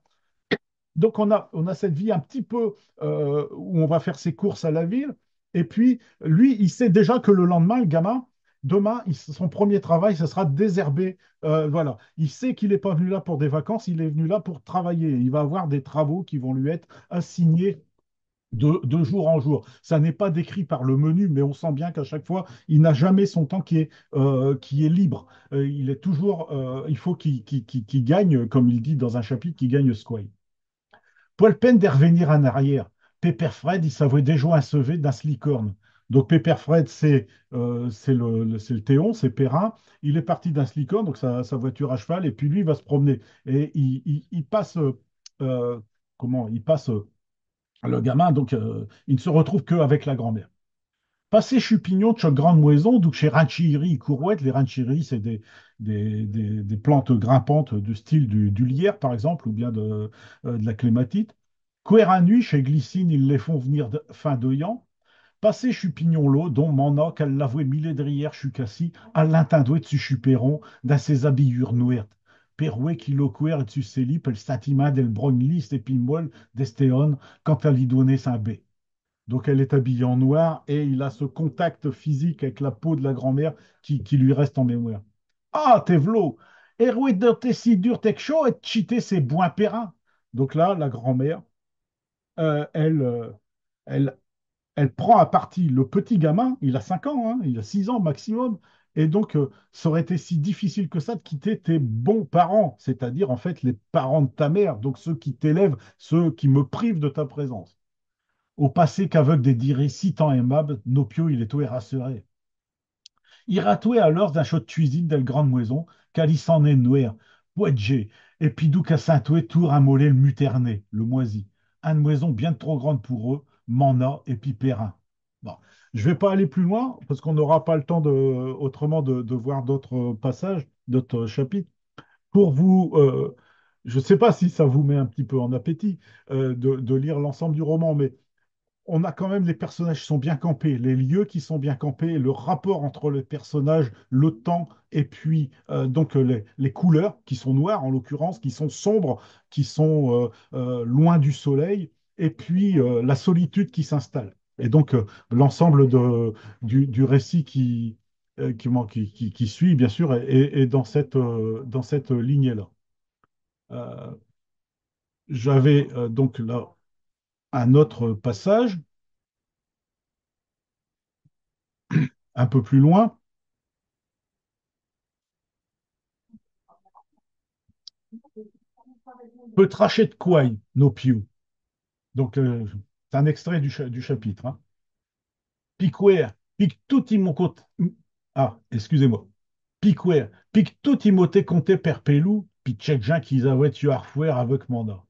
Donc, on a cette vie un petit peu où on va faire ses courses à la ville. Et puis, lui, il sait déjà que le lendemain, le gamin, demain, son premier travail, ce sera de désherber. Voilà. Il sait qu'il n'est pas venu là pour des vacances, il est venu là pour travailler. Il va avoir des travaux qui vont lui être assignés de jour en jour. Ça n'est pas décrit par le menu, mais on sent bien qu'à chaque fois, il n'a jamais son temps qui est libre. Il est toujours, il faut qu'il gagne, comme il dit dans un chapitre, qu'il gagne Squay. Pas le peine de revenir en arrière. Pepper Fred, il savait déjà un sauvé d'un slicorne. Donc Pepper Fred, c'est le Théon, c'est Perrin. Il est parti d'un slicorne, donc sa voiture à cheval, et puis lui, il va se promener. Et il passe, comment, il passe le gamin, donc il ne se retrouve qu'avec la grand-mère. Passé Chupignon, de chaque grande moison, donc chez Ranchiri, Courouette, les Ranchiri, c'est des plantes grimpantes du style du lierre, par exemple, ou bien de la clématite. Nuit, chez Glycine, ils les font venir fin d'Oyan. Passé Chupignon l'eau, dont Mana, qu'elle l'avouait millédrière chucassi, à l'intindoué de Supéron, dans ses habillures nouertes. Perouet qui loquer et dessus ses lip, elle satima del brogne lisse et pimol d'estéon, quand elle y donnait sa baie. Donc elle est habillée en noir et il a ce contact physique avec la peau de la grand-mère qui lui reste en mémoire. Ah, Tevlo, Héroïde de tes si dur tes chaud et cheater ses bois périns. Donc là, la grand-mère, elle, elle, elle prend à partie le petit gamin, il a 5 ans, hein, il a 6 ans maximum, et donc ça aurait été si difficile que ça de quitter tes bons parents, c'est-à-dire en fait les parents de ta mère, donc ceux qui t'élèvent, ceux qui me privent de ta présence. Au passé qu'aveugle des dirés si tant aimables, Nopio il est tout érassuré. Il ratouait alors d'un chaud de cuisine de grande maison, car il s'en est noué, Poedje, et puis d'où qu'à Saint-Toué, tout ramolé le muterné, le moisi. Une maison bien trop grande pour eux, Mana et puis Perrin. Bon, je ne vais pas aller plus loin, parce qu'on n'aura pas le temps autrement de voir d'autres passages, d'autres chapitres. Pour vous, je ne sais pas si ça vous met un petit peu en appétit de lire l'ensemble du roman, mais on a quand même les personnages qui sont bien campés, les lieux qui sont bien campés, le rapport entre les personnages, le temps et puis donc les couleurs qui sont noires en l'occurrence, qui sont sombres, qui sont loin du soleil, et puis la solitude qui s'installe. Et donc l'ensemble du récit qui suit, bien sûr, est dans cette lignée-là. Euh, J'avais donc là un autre passage un peu plus loin. Peut tracher de quoi, no più. Donc, c'est un extrait du chapitre. Hein. Piquer, pique tout mon côté. Ah, excusez-moi. Piquer, pique tout imote compté per pelou, puis tchèque gens qu'ils avaient tu arfouer avec mandat.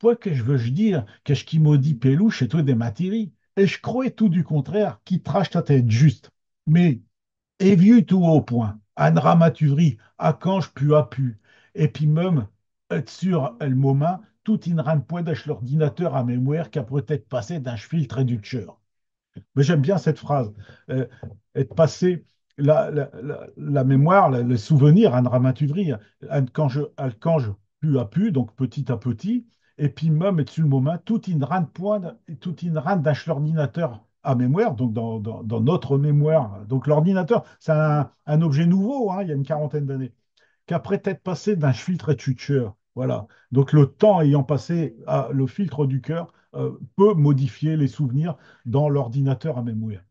Quoi que je veux je dire, que je qui maudit pelou chez toi des matéries. Et je croyais tout du contraire, qui trache ta tête juste. Mais, et vieux tout au point, à ramaturie, à quand je pu à pu. Et puis même, être sûr, le moment, tout in ran point d'ach l'ordinateur à mémoire qu'a peut-être passé d'un filtre réducteur. Mais j'aime bien cette phrase. Euh, Être passé la mémoire, le souvenir, un dramaturgie, quand je pu à pu, donc petit à petit, et puis même, et dessus le moment, tout in rand point, tout in rand d'un l'ordinateur à mémoire, donc dans notre mémoire. Donc l'ordinateur, c'est un objet nouveau, hein, il y a une quarantaine d'années qu'après être passé d'un filtre et tuteur. Voilà. Donc le temps ayant passé, le filtre du cœur peut modifier les souvenirs dans l'ordinateur à mémoire.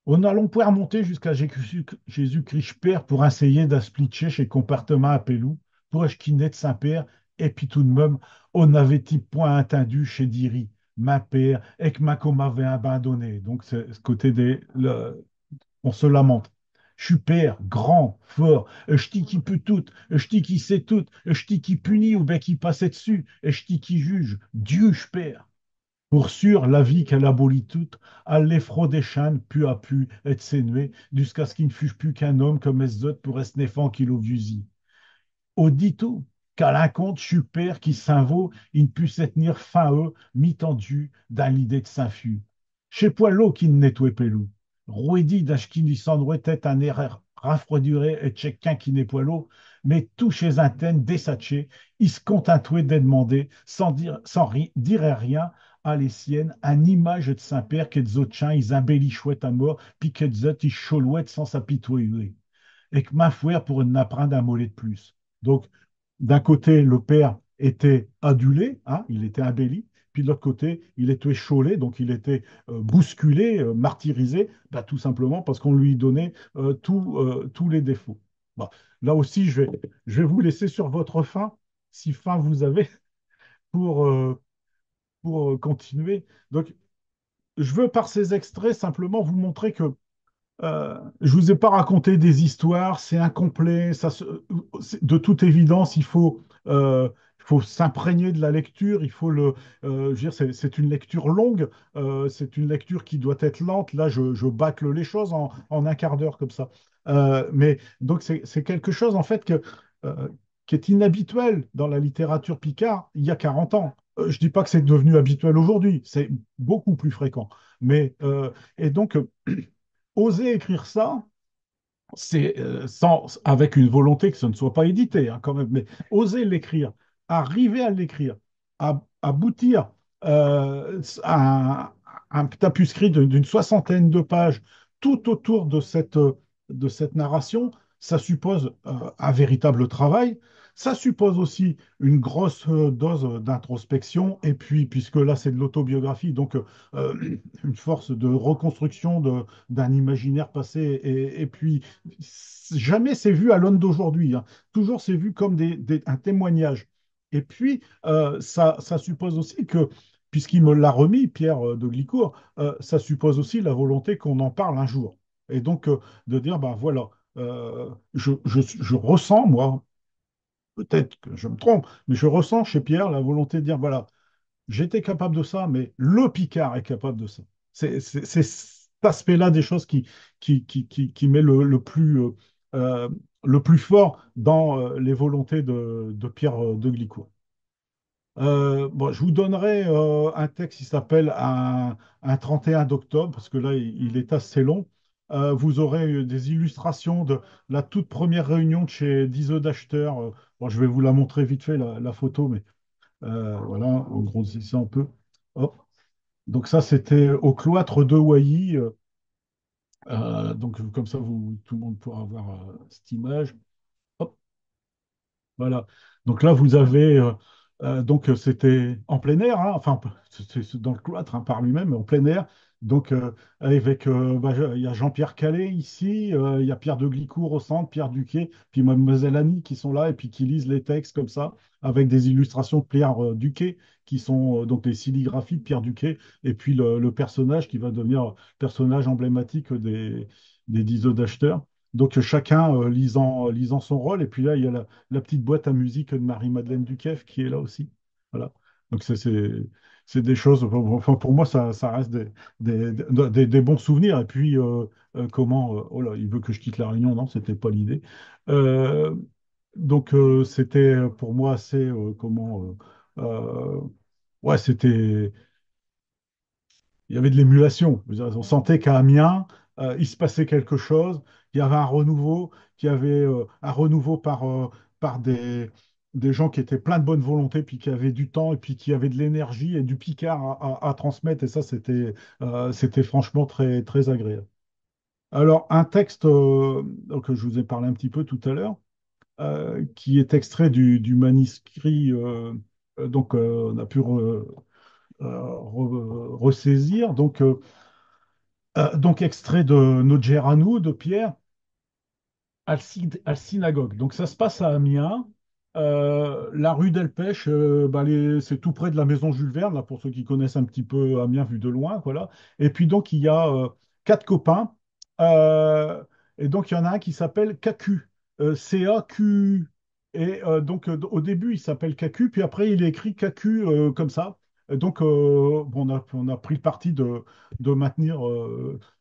On allons pouvoir monter jusqu'à Jésus-Christ Père pour essayer d'expliquer chez comportement à Pelou, pour Echkinet de Saint-Père, et puis tout de même, on n'avait-il point entendu chez Diri, ma père, et que ma qu'on m'avait abandonné. Donc, c'est ce côté on se lamente. Je suis père, grand, fort, ch'ti qui peut tout, ch'ti qui sait tout, ch'ti qui punit ou bien qui passait dessus, ch'ti qui juge. Dieu, je père. Pour sûr, la vie qu'elle abolit toute, à l'effroi des chânes, pu à pu, et s'énuer, jusqu'à ce qu'il ne fût plus qu'un homme comme les autres pour être néfant qu'il visit. Audito, qu'à l'incompte super qui s'invaut, il ne puisse tenir fin eux, mi-tendu, dans l'idée de Saint-Fu. Chez Poilot qui nettoie pelou. Rouedi d'Achkin lui s'endroit tête un erreur rafroiduré et tchèquin qui n'est Poilot, mais tout chez un ten désatché, il se contentuait d'être demandé, dire rien, à les siennes, un image de Saint-Père que des autres chiens, ils embellichouaient à mort, puis que des autres, ils cholouaient sans s'apitoyer et que ma foi pour une apprendre un mollet de plus. Donc, d'un côté, le père était adulé, hein, il était embelli, puis de l'autre côté, il était échaulé, donc il était bousculé, martyrisé, bah, tout simplement parce qu'on lui donnait tous les défauts. Bon, là aussi, je vais vous laisser sur votre faim, si faim vous avez, pour, euh, pour continuer. Donc, je veux par ces extraits simplement vous montrer que je vous ai pas raconté des histoires, c'est incomplet. De toute évidence, il faut s'imprégner de la lecture. Je veux dire, c'est une lecture longue, c'est une lecture qui doit être lente. Là, je bâcle les choses en un quart d'heure comme ça. Mais donc, c'est quelque chose en fait euh, qui est inhabituel dans la littérature picard il y a 40 ans. Je dis pas que c'est devenu habituel aujourd'hui, c'est beaucoup plus fréquent. Mais et donc oser écrire ça, c'est avec une volonté que ce ne soit pas édité, hein, quand même, mais oser l'écrire, arriver à l'écrire, aboutir à un tapuscrit d'une soixantaine de pages tout autour de cette narration, ça suppose un véritable travail. Ça suppose aussi une grosse dose d'introspection, et puis, puisque là c'est de l'autobiographie, donc une force de reconstruction d'un imaginaire passé, et puis jamais c'est vu à l'aune d'aujourd'hui, hein. Toujours c'est vu comme un témoignage. Et puis, ça suppose aussi que, puisqu'il me l'a remis, Pierre de Glicourt, ça suppose aussi la volonté qu'on en parle un jour. Et donc, de dire, ben voilà, je ressens, moi, peut-être que je me trompe, mais je ressens chez Pierre la volonté de dire, voilà, j'étais capable de ça, mais le Picard est capable de ça. C'est cet aspect-là des choses qui met euh, le plus fort dans les volontés de Pierre de Glicourt. Bon, je vous donnerai un texte qui s'appelle un 31 d'octobre, parce que là, il est assez long. Vous aurez des illustrations de la toute première réunion de chez Dizo d'acheteurs. Bon, je vais vous la montrer vite fait, la photo, mais voilà, en grossissant un peu. Hop. Donc ça, c'était au cloître de Wailly. Donc comme ça, tout le monde pourra voir cette image. Hop, voilà. Donc là, vous avez donc c'était en plein air, hein, enfin c'est dans le cloître hein, par lui-même, en plein air. Donc, avec, il y a Jean-Pierre Calais ici, il y a Pierre de Glicourt au centre, Pierre Duquet, puis Mademoiselle Annie qui sont là et puis qui lisent les textes comme ça, avec des illustrations de Pierre Duquet, qui sont donc les sérigraphies de Pierre Duquet, et puis le personnage qui va devenir personnage emblématique des 10 œufs d'acheteurs. Donc, chacun lisant son rôle, et puis là, il y a la petite boîte à musique de Marie-Madeleine Duquesne qui est là aussi. Voilà. Donc, c'est des choses, enfin, pour moi, ça reste des bons souvenirs. Et puis, oh là, il veut que je quitte la Réunion, non, c'était pas l'idée. Euh, donc, c'était pour moi assez, ouais, il y avait de l'émulation. Je veux dire, on sentait qu'à Amiens, il se passait quelque chose, qu'il y avait un renouveau, qu'il y avait un renouveau par des gens qui étaient pleins de bonne volonté, puis qui avaient du temps, et puis qui avaient de l'énergie et du picard à transmettre. Et ça, c'était franchement très, très agréable. Alors, un texte que je vous ai parlé un petit peu tout à l'heure, qui est extrait du manuscrit, on a pu ressaisir. Donc, extrait de Notre Gère à nous, de Pierre, à la synagogue. Donc, ça se passe à Amiens. La rue Delpech, c'est tout près de la maison Jules Verne, là, pour ceux qui connaissent un petit peu Amiens vu de loin, voilà. Et puis, donc, il y a quatre copains. Euh, et donc, il y en a un qui s'appelle Cacu, C-A-Q. Et donc, au début, il s'appelle Cacu, puis après, il est écrit Cacu comme ça. Et donc, bon, on a pris le parti de maintenir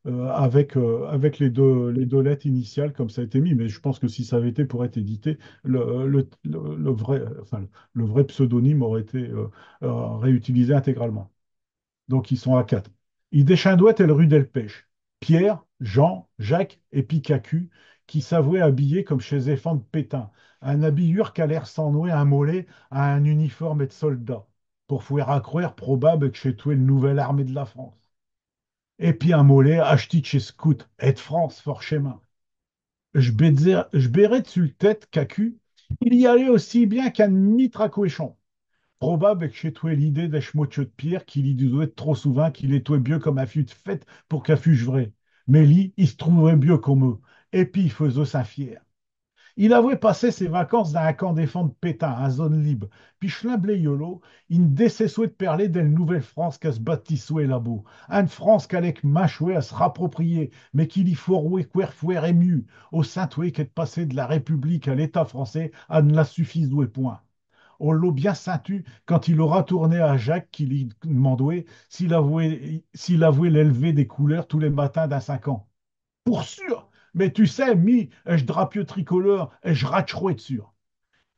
avec les deux lettres initiales comme ça a été mis. Mais je pense que si ça avait été pour être édité, le vrai, enfin, le vrai pseudonyme aurait été réutilisé intégralement. Donc ils sont à quatre. Idéchindouette et le rue Delpech. Pierre, Jean, Jacques et Picacu qui s'avouaient habillés comme chez Zéphane de Pétain. Un habillure qu'à l'air sans nouer un mollet à un uniforme et de soldat. Pour faire accroire probable que chez toi une nouvelle armée de la France. Et puis un mollet acheté chez Scout, et de France, fort chemin. Je bérais dessus le tête, cacu. Il y allait aussi bien qu'un mitre à coéchon. Probable que chez toi l'idée des schmotcheux de pierre qu'il y doit être trop souvent qu'il est toi mieux comme un fût de fête pour qu'un fût vrai. Mais lui, il se trouverait mieux comme eux. Et puis il faisait ça fier. Il avait passé ses vacances dans un camp défense de Pétain, en zone libre. Puis schlimblé yolo, il ne décessait de parler d'une nouvelle France qu'à se bâtissouer là-bas. Une France qu'avec mâchoué à se rapproprier, mais qu'il y faut rouer querfouer et mieux, au Saint-Oué qu'est passé de la République à l'État français, à ne la suffise doué point. On l'a bien seintu quand il aura tourné à Jacques qui lui demandait s'il avouait l'élever des couleurs tous les matins d'un 5 ans. Pour sûr. Mais tu sais, je drapieux tricolore, et je ratcherouais de sûr.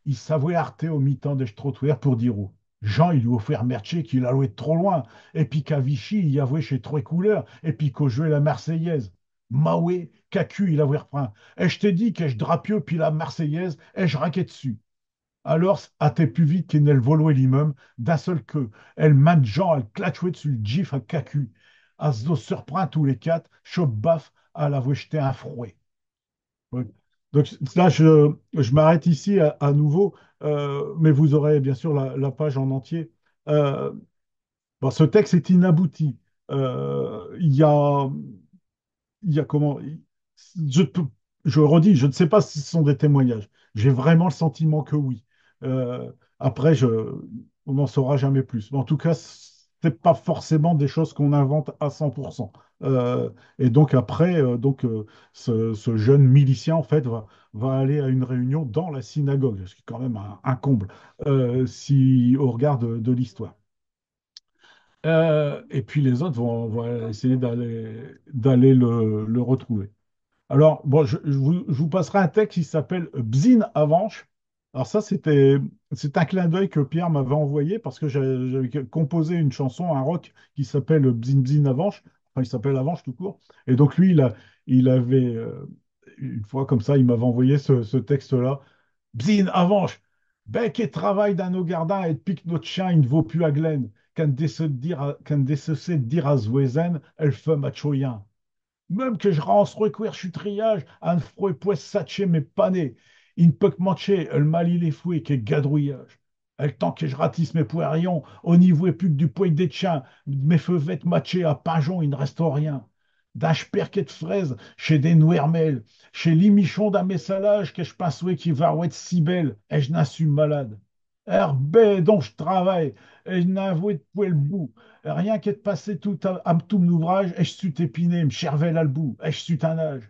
Il savait arter au mi-temps des trottoirs pour dire où. Jean, il lui offert mercher qu'il allouait trop loin, et puis qu'à Vichy, il y avait chez trois couleurs, et puis qu'au jouait la Marseillaise. Maoué, Cacu, il avait repris. Et je t'ai dit que je drapieux puis la Marseillaise, et je raquais dessus. Alors, à tes plus vite qu'il ne le volait lui-même, d'un seul queue. Elle manque Jean, elle clatchouait dessus le gif à Cacu. À se surprend tous les quatre, chaud baf, à l'avouer jeter un frouet. Ouais. Donc là, je m'arrête ici à nouveau, mais vous aurez bien sûr la page en entier. Euh, bon, ce texte est inabouti. Il y a comment. Je, peux- je redis, je ne sais pas si ce sont des témoignages. J'ai vraiment le sentiment que oui. Après, on n'en saura jamais plus. Mais en tout cas, c'est pas forcément des choses qu'on invente à 100%. Et donc après, ce jeune milicien, en fait, va aller à une réunion dans la synagogue, ce qui est quand même un comble, si on regarde de l'histoire. Et puis les autres vont essayer d'aller le retrouver. Alors, bon, je vous passerai un texte qui s'appelle Bzine Avanche. Alors ça, c'est un clin d'œil que Pierre m'avait envoyé parce que j'avais composé une chanson, un rock qui s'appelle Bzine Bzine Avanche. Enfin, il s'appelle Avanche tout court. Et donc lui, il avait, une fois comme ça, il m'avait envoyé ce texte-là. Bzine Avanche, bec et travail d'un nos gardins et pique notre chien, il ne vaut plus à Glen. Qu'un décessé de dire à Zouézen, elle fait machoyen. Même que je rance requer chutriage, un froid poisse satché mais pané. Il ne peut que mancher, le mal il est fouet, que gadrouillage. Et le temps que je ratisse mes poirions, au niveau et plus que du poil des chiens, mes feuvettes matchées à Pinjon, il ne reste rien. D'un perquet de fraises, chez des Nouermel, chez l'imichon d'un messalage, que je pense qui va être si belle, et je n'assume malade. Herbé dont je travaille, et je n'avoue de poil le bout. Rien qu'être passé tout mon ouvrage, et je suis épiné, me chervel à le bout, et je suis un âge.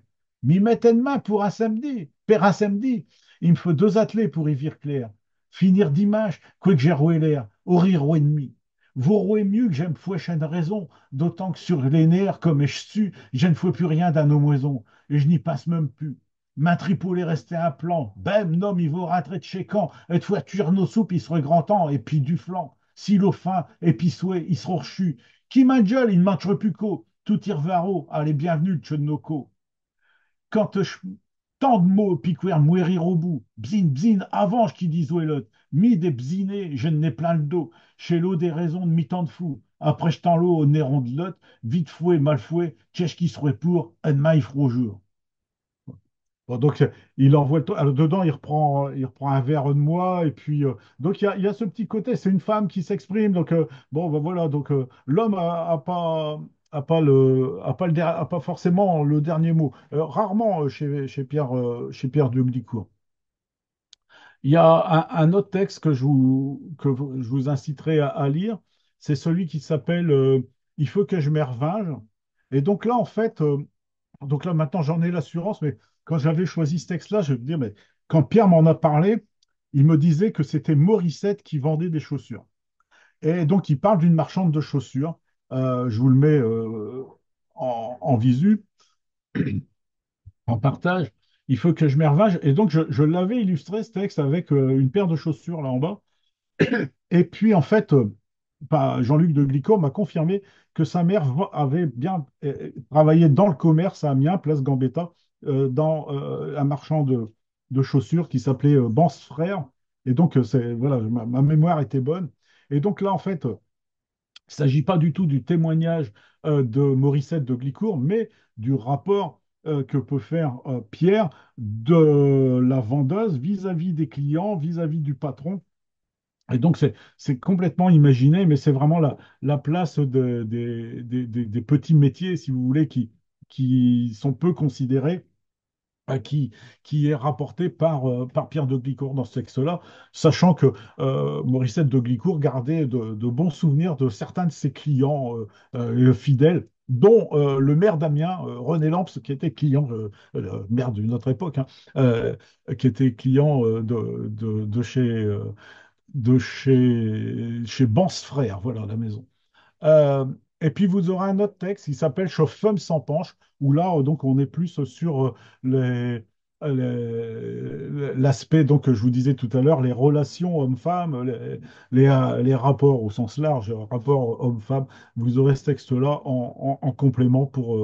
M'y mettait une main pour un samedi, père un samedi. Il me faut deux attelés pour y vire clair. Finir dimanche, quoi que j'ai roué l'air, au rire ou ennemi. Vous rouez mieux que j'aime fouet chaîne raison, d'autant que sur les nerfs, comme je su, je ne fous plus rien d'un moison, et je n'y passe même plus. Main tripolée restait un plan, bem, nom, il vaut rentrer de chez camp, et de fois cuire nos soupes, il serait grand temps, et puis du flan. Silo fin, et puis souhait, il sera rechu. Qui m'engueule, il ne manquerait plus qu'au. Tout irvaro, allez, bienvenue, Tchonoko. Quand je tant de mots, piquer mourir au bout, bzine, bzine, avant qui dis l'autre, mi des bzinés, je n'ai plein le dos, chez l'eau des raisons de mi-temps de fou, après je tends l'eau au néron de l'autre, vite fouet, mal fouet, qu'est-ce qui serait pour, un maïf au jour. Bon, donc, il envoie alors, dedans, il reprend un verre de moi, et puis, donc, il y a ce petit côté, c'est une femme qui s'exprime, donc, bon, ben voilà, donc, l'homme a pas forcément le dernier mot. Rarement chez Pierre de Glicourt. Il y a un autre texte je vous inciterai à lire, c'est celui qui s'appelle Il faut que je me revinge. Et donc là, en fait, donc là, maintenant, j'en ai l'assurance, mais quand j'avais choisi ce texte-là, je veux dire, mais quand Pierre m'en a parlé, il me disait que c'était Morissette qui vendait des chaussures. Et donc, il parle d'une marchande de chaussures. Je vous le mets en visu, en partage. Il faut que je me revinge. Et donc, je l'avais illustré, ce texte, avec une paire de chaussures là en bas. Et puis, en fait, Jean-Luc de Glicourt m'a confirmé que sa mère avait bien travaillé dans le commerce à Amiens, place Gambetta, dans un marchand de chaussures qui s'appelait Bans Frères. Et donc, voilà, ma mémoire était bonne. Et donc là, en fait, il ne s'agit pas du tout du témoignage de Morissette de Glicourt, mais du rapport que peut faire Pierre de la vendeuse vis-à-vis des clients, vis-à-vis du patron. Et donc, c'est complètement imaginé, mais c'est vraiment la place des petits métiers, si vous voulez, qui sont peu considérés, euh, qui, qui est rapporté par Pierre de Glicourt dans ce texte-là, sachant que Morissette de Glicourt gardait de bons souvenirs de certains de ses clients fidèles, dont le maire d'Amiens, René Lamps, qui était client, maire d'une autre époque, hein, qui était client chez Bans Frères, voilà la maison. Euh, et puis vous aurez un autre texte qui s'appelle Chauffeur sans penche, où là, donc, on est plus sur l'aspect, donc, que je vous disais tout à l'heure, les relations hommes-femmes, les rapports au sens large, rapports hommes-femmes. Vous aurez ce texte-là en complément pour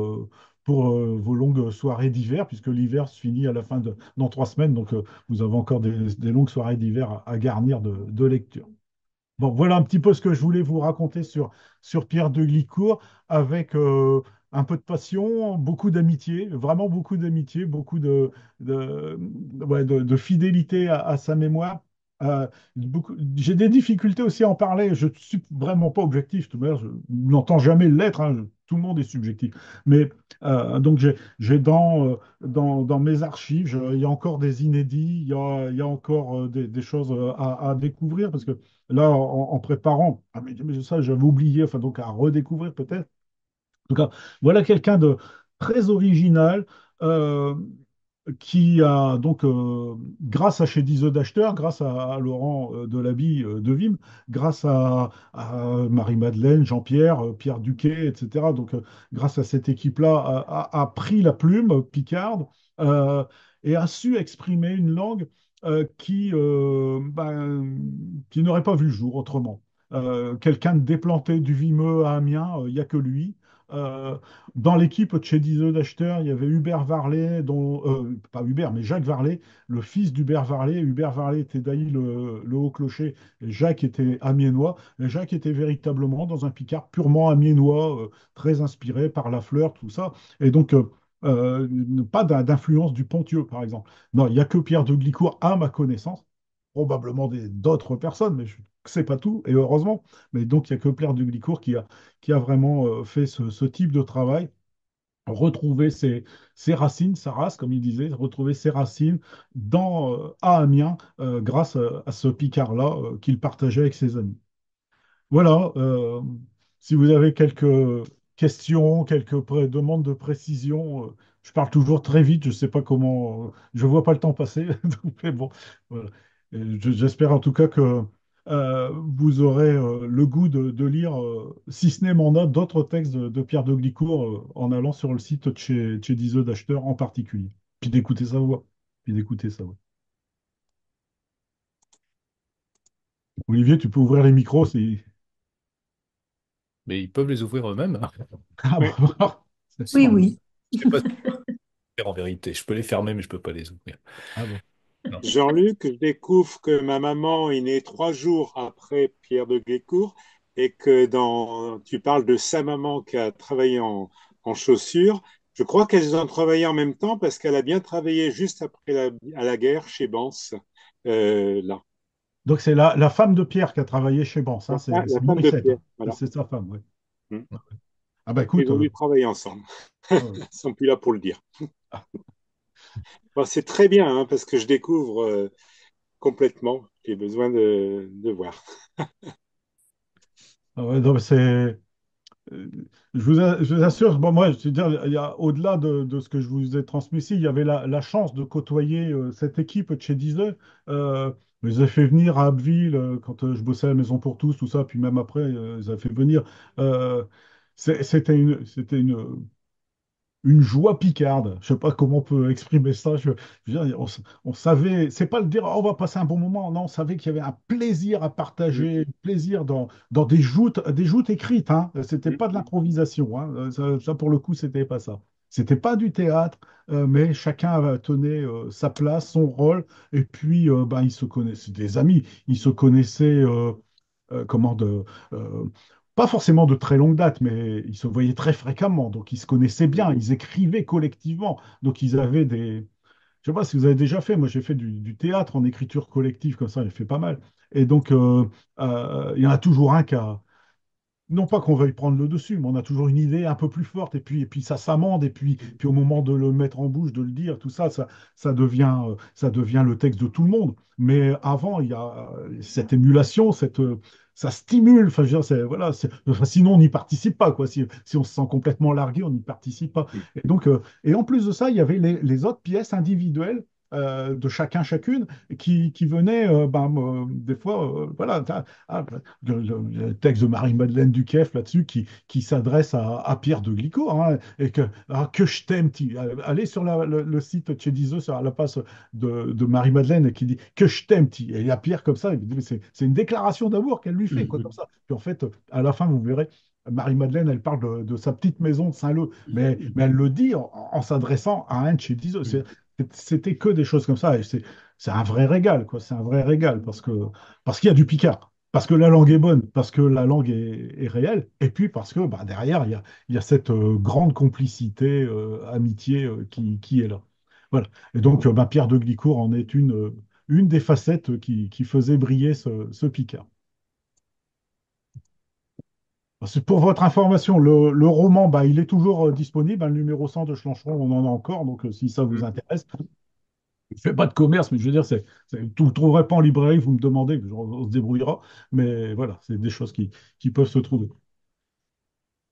vos longues soirées d'hiver, puisque l'hiver se finit à la fin dans 3 semaines, donc vous avez encore des longues soirées d'hiver à garnir de lecture. Bon, voilà un petit peu ce que je voulais vous raconter sur Pierre de Glicourt, avec un peu de passion, beaucoup d'amitié, vraiment beaucoup d'amitié, beaucoup ouais, de fidélité à sa mémoire. J'ai des difficultés aussi à en parler. Je ne suis vraiment pas objectif. Tout de même, je n'entends jamais l'être, hein. Tout le monde est subjectif. Mais donc, j'ai dans mes archives, il y a encore des inédits, il y a encore des choses à découvrir, parce que là, en préparant, ah, mais ça, j'avais oublié, enfin, donc à redécouvrir peut-être. En tout cas, voilà quelqu'un de très original, euh, qui a donc, grâce à chez Dizo d'acheteur, grâce à Laurent Delaby de Vim, grâce à Marie-Madeleine, Jean-Pierre, Pierre Duquet, etc. Donc, grâce à cette équipe-là, a pris la plume picarde euh, et a su exprimer une langue qui n'aurait pas vu le jour autrement. Quelqu'un de déplanté du Vimeux à Amiens, il n'y a que lui. Euh, Dans l'équipe de chez Dizo d'acheteur, il y avait Hubert Varlet, pas Hubert, mais Jacques Varlet, le fils d'Hubert Varlet. Hubert Varlet était d'ailleurs le haut clocher, et Jacques était amiénois. Et Jacques était véritablement dans un Picard purement amiénois, très inspiré par la fleur, tout ça. Et donc, pas d'influence du Pontieux, par exemple. Non, il n'y a que Pierre de Glicourt, à ma connaissance, probablement d'autres personnes, mais je ne sais pas tout, et heureusement. Mais donc, il n'y a que Pierre de Glicourt qui a vraiment fait ce type de travail, retrouver ses racines, sa race, comme il disait, retrouver ses racines à Amiens, grâce à ce Picard-là qu'il partageait avec ses amis. Voilà, si vous avez quelques questions, demandes de précision, je parle toujours très vite, je ne sais pas comment, je ne vois pas le temps passer, donc, mais bon, voilà. Et j'espère en tout cas que vous aurez le goût de lire, si ce n'est mon œuvre, d'autres textes de Pierre de Glicourt en allant sur le site de chez Diseux d'acheteur en particulier, puis d'écouter sa voix, puis d'écouter sa voix. Olivier, tu peux ouvrir les micros si... Mais ils peuvent les ouvrir eux-mêmes. Ah Oui. bah, Oui, Non, oui. je sais pas si c'est en vérité. Je peux les fermer, mais je peux pas les ouvrir. ah bon. Non. Jean-Luc, je découvre que ma maman est née 3 jours après Pierre de Guécourt et que tu parles de sa maman qui a travaillé en chaussures. Je crois qu'elles ont travaillé en même temps parce qu'elle a bien travaillé juste après à la guerre chez Bans, là. Donc, c'est la femme de Pierre qui a travaillé chez Bans, hein, La c'est femme de Morissette, Pierre, hein. voilà. C'est sa femme, oui. Mm. Ah bah écoute, Ils ont dû travailler ensemble. ouais. Ils sont plus là pour le dire. Bon, c'est très bien hein, parce que je découvre complètement. J'ai besoin de voir. Ah ouais, non, mais euh, je vous assure, bon, moi, je veux dire, il y a, au-delà de ce que je vous ai transmis ici, il y avait la chance de côtoyer cette équipe de chez Deezer. Euh, je les ai fait venir à Abbeville quand je bossais à la Maison pour tous, tout ça, puis même après, ils ont fait venir. Euh, c'était une joie picarde. Je sais pas comment on peut exprimer ça. Je veux dire, on savait, c'est pas le dire, oh, on va passer un bon moment. Non, on savait qu'il y avait un plaisir à Mm. partager, un plaisir dans des joutes écrites. Hein. C'était pas de Mm. l'improvisation. Hein. Ça, pour le coup, c'était pas ça. C'était pas du théâtre, mais chacun tenait sa place, son rôle. Et puis, ben, ils se connaissaient, des amis. Ils se connaissaient. Comment de, euh, pas forcément de très longue date, mais ils se voyaient très fréquemment, donc ils se connaissaient bien, ils écrivaient collectivement, donc ils avaient des... Je sais pas si vous avez déjà fait, moi j'ai fait du théâtre en écriture collective comme ça, j'ai fait pas mal. Et donc, il y en a toujours un qui a, non pas qu'on veuille prendre le dessus, mais on a toujours une idée un peu plus forte, et puis ça s'amende, puis au moment de le mettre en bouche, de le dire, tout ça, ça devient le texte de tout le monde. Mais avant, il y a cette émulation, ça stimule, enfin, je veux dire, voilà, enfin, sinon on n'y participe pas, quoi. Si on se sent complètement largué, on n'y participe pas. Et donc, et en plus de ça, il y avait les autres pièces individuelles. De chacun, chacune, qui venaient, des fois, voilà, le texte de Marie-Madeleine Duquesne là-dessus qui s'adresse à Pierre de Glicourt, hein, et que je t'aime. Allez sur le site de chez Deezer, sur la passe de Marie-Madeleine, et qui dit que je t'aime. Et il y a Pierre comme ça, il dit, mais c'est une déclaration d'amour qu'elle lui fait, quoi, comme ça. Puis en fait, à la fin, vous verrez, Marie-Madeleine, elle parle de sa petite maison de Saint-Leu, mais elle le dit en s'adressant à un de chez Deezer. C'était que des choses comme ça, et c'est un vrai régal, quoi. C'est un vrai régal parce qu'il y a du Picard, parce que la langue est bonne, parce que la langue est réelle, et puis parce que bah, derrière, il y a cette grande complicité, amitié qui est là. Voilà. Et donc, bah, Pierre de Glicourt en est une des facettes qui faisait briller ce Picard. C'est pour votre information, le roman, bah, il est toujours disponible, hein, le numéro 100 de Schlancheron, on en a encore, donc si ça vous Mm. intéresse, je ne fais pas de commerce, mais je veux dire, vous ne le trouverez pas en librairie, vous me demandez, on se débrouillera. Mais voilà, c'est des choses qui peuvent se trouver.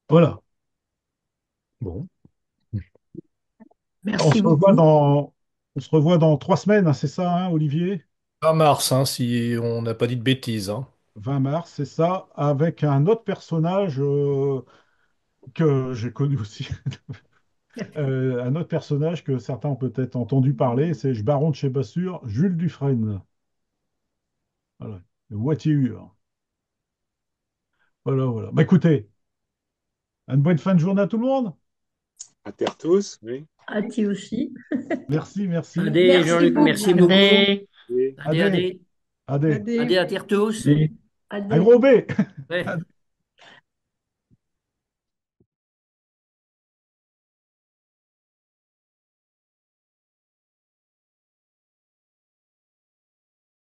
Voilà. Bon. Merci beaucoup. On se revoit dans 3 semaines, hein, c'est ça, hein, Olivier? Fin mars, hein, si on n'a pas dit de bêtises. Hein. 20 mars, c'est ça, avec un autre personnage que j'ai connu aussi. Un autre personnage que certains ont peut-être entendu parler, c'est le baron de chez Bassure, Jules Dufresne. Voilà, le Wattier. Voilà, voilà. Bah, écoutez, une bonne fin de journée à tout le monde. À terre tous, oui. À ti aussi. Merci, merci. Allez, Merci. Jean-Luc, merci beaucoup. Allez, Oui. Allez, Adé, allez. adé. Allez, à tous. allez. Un Allez. gros B. Ouais.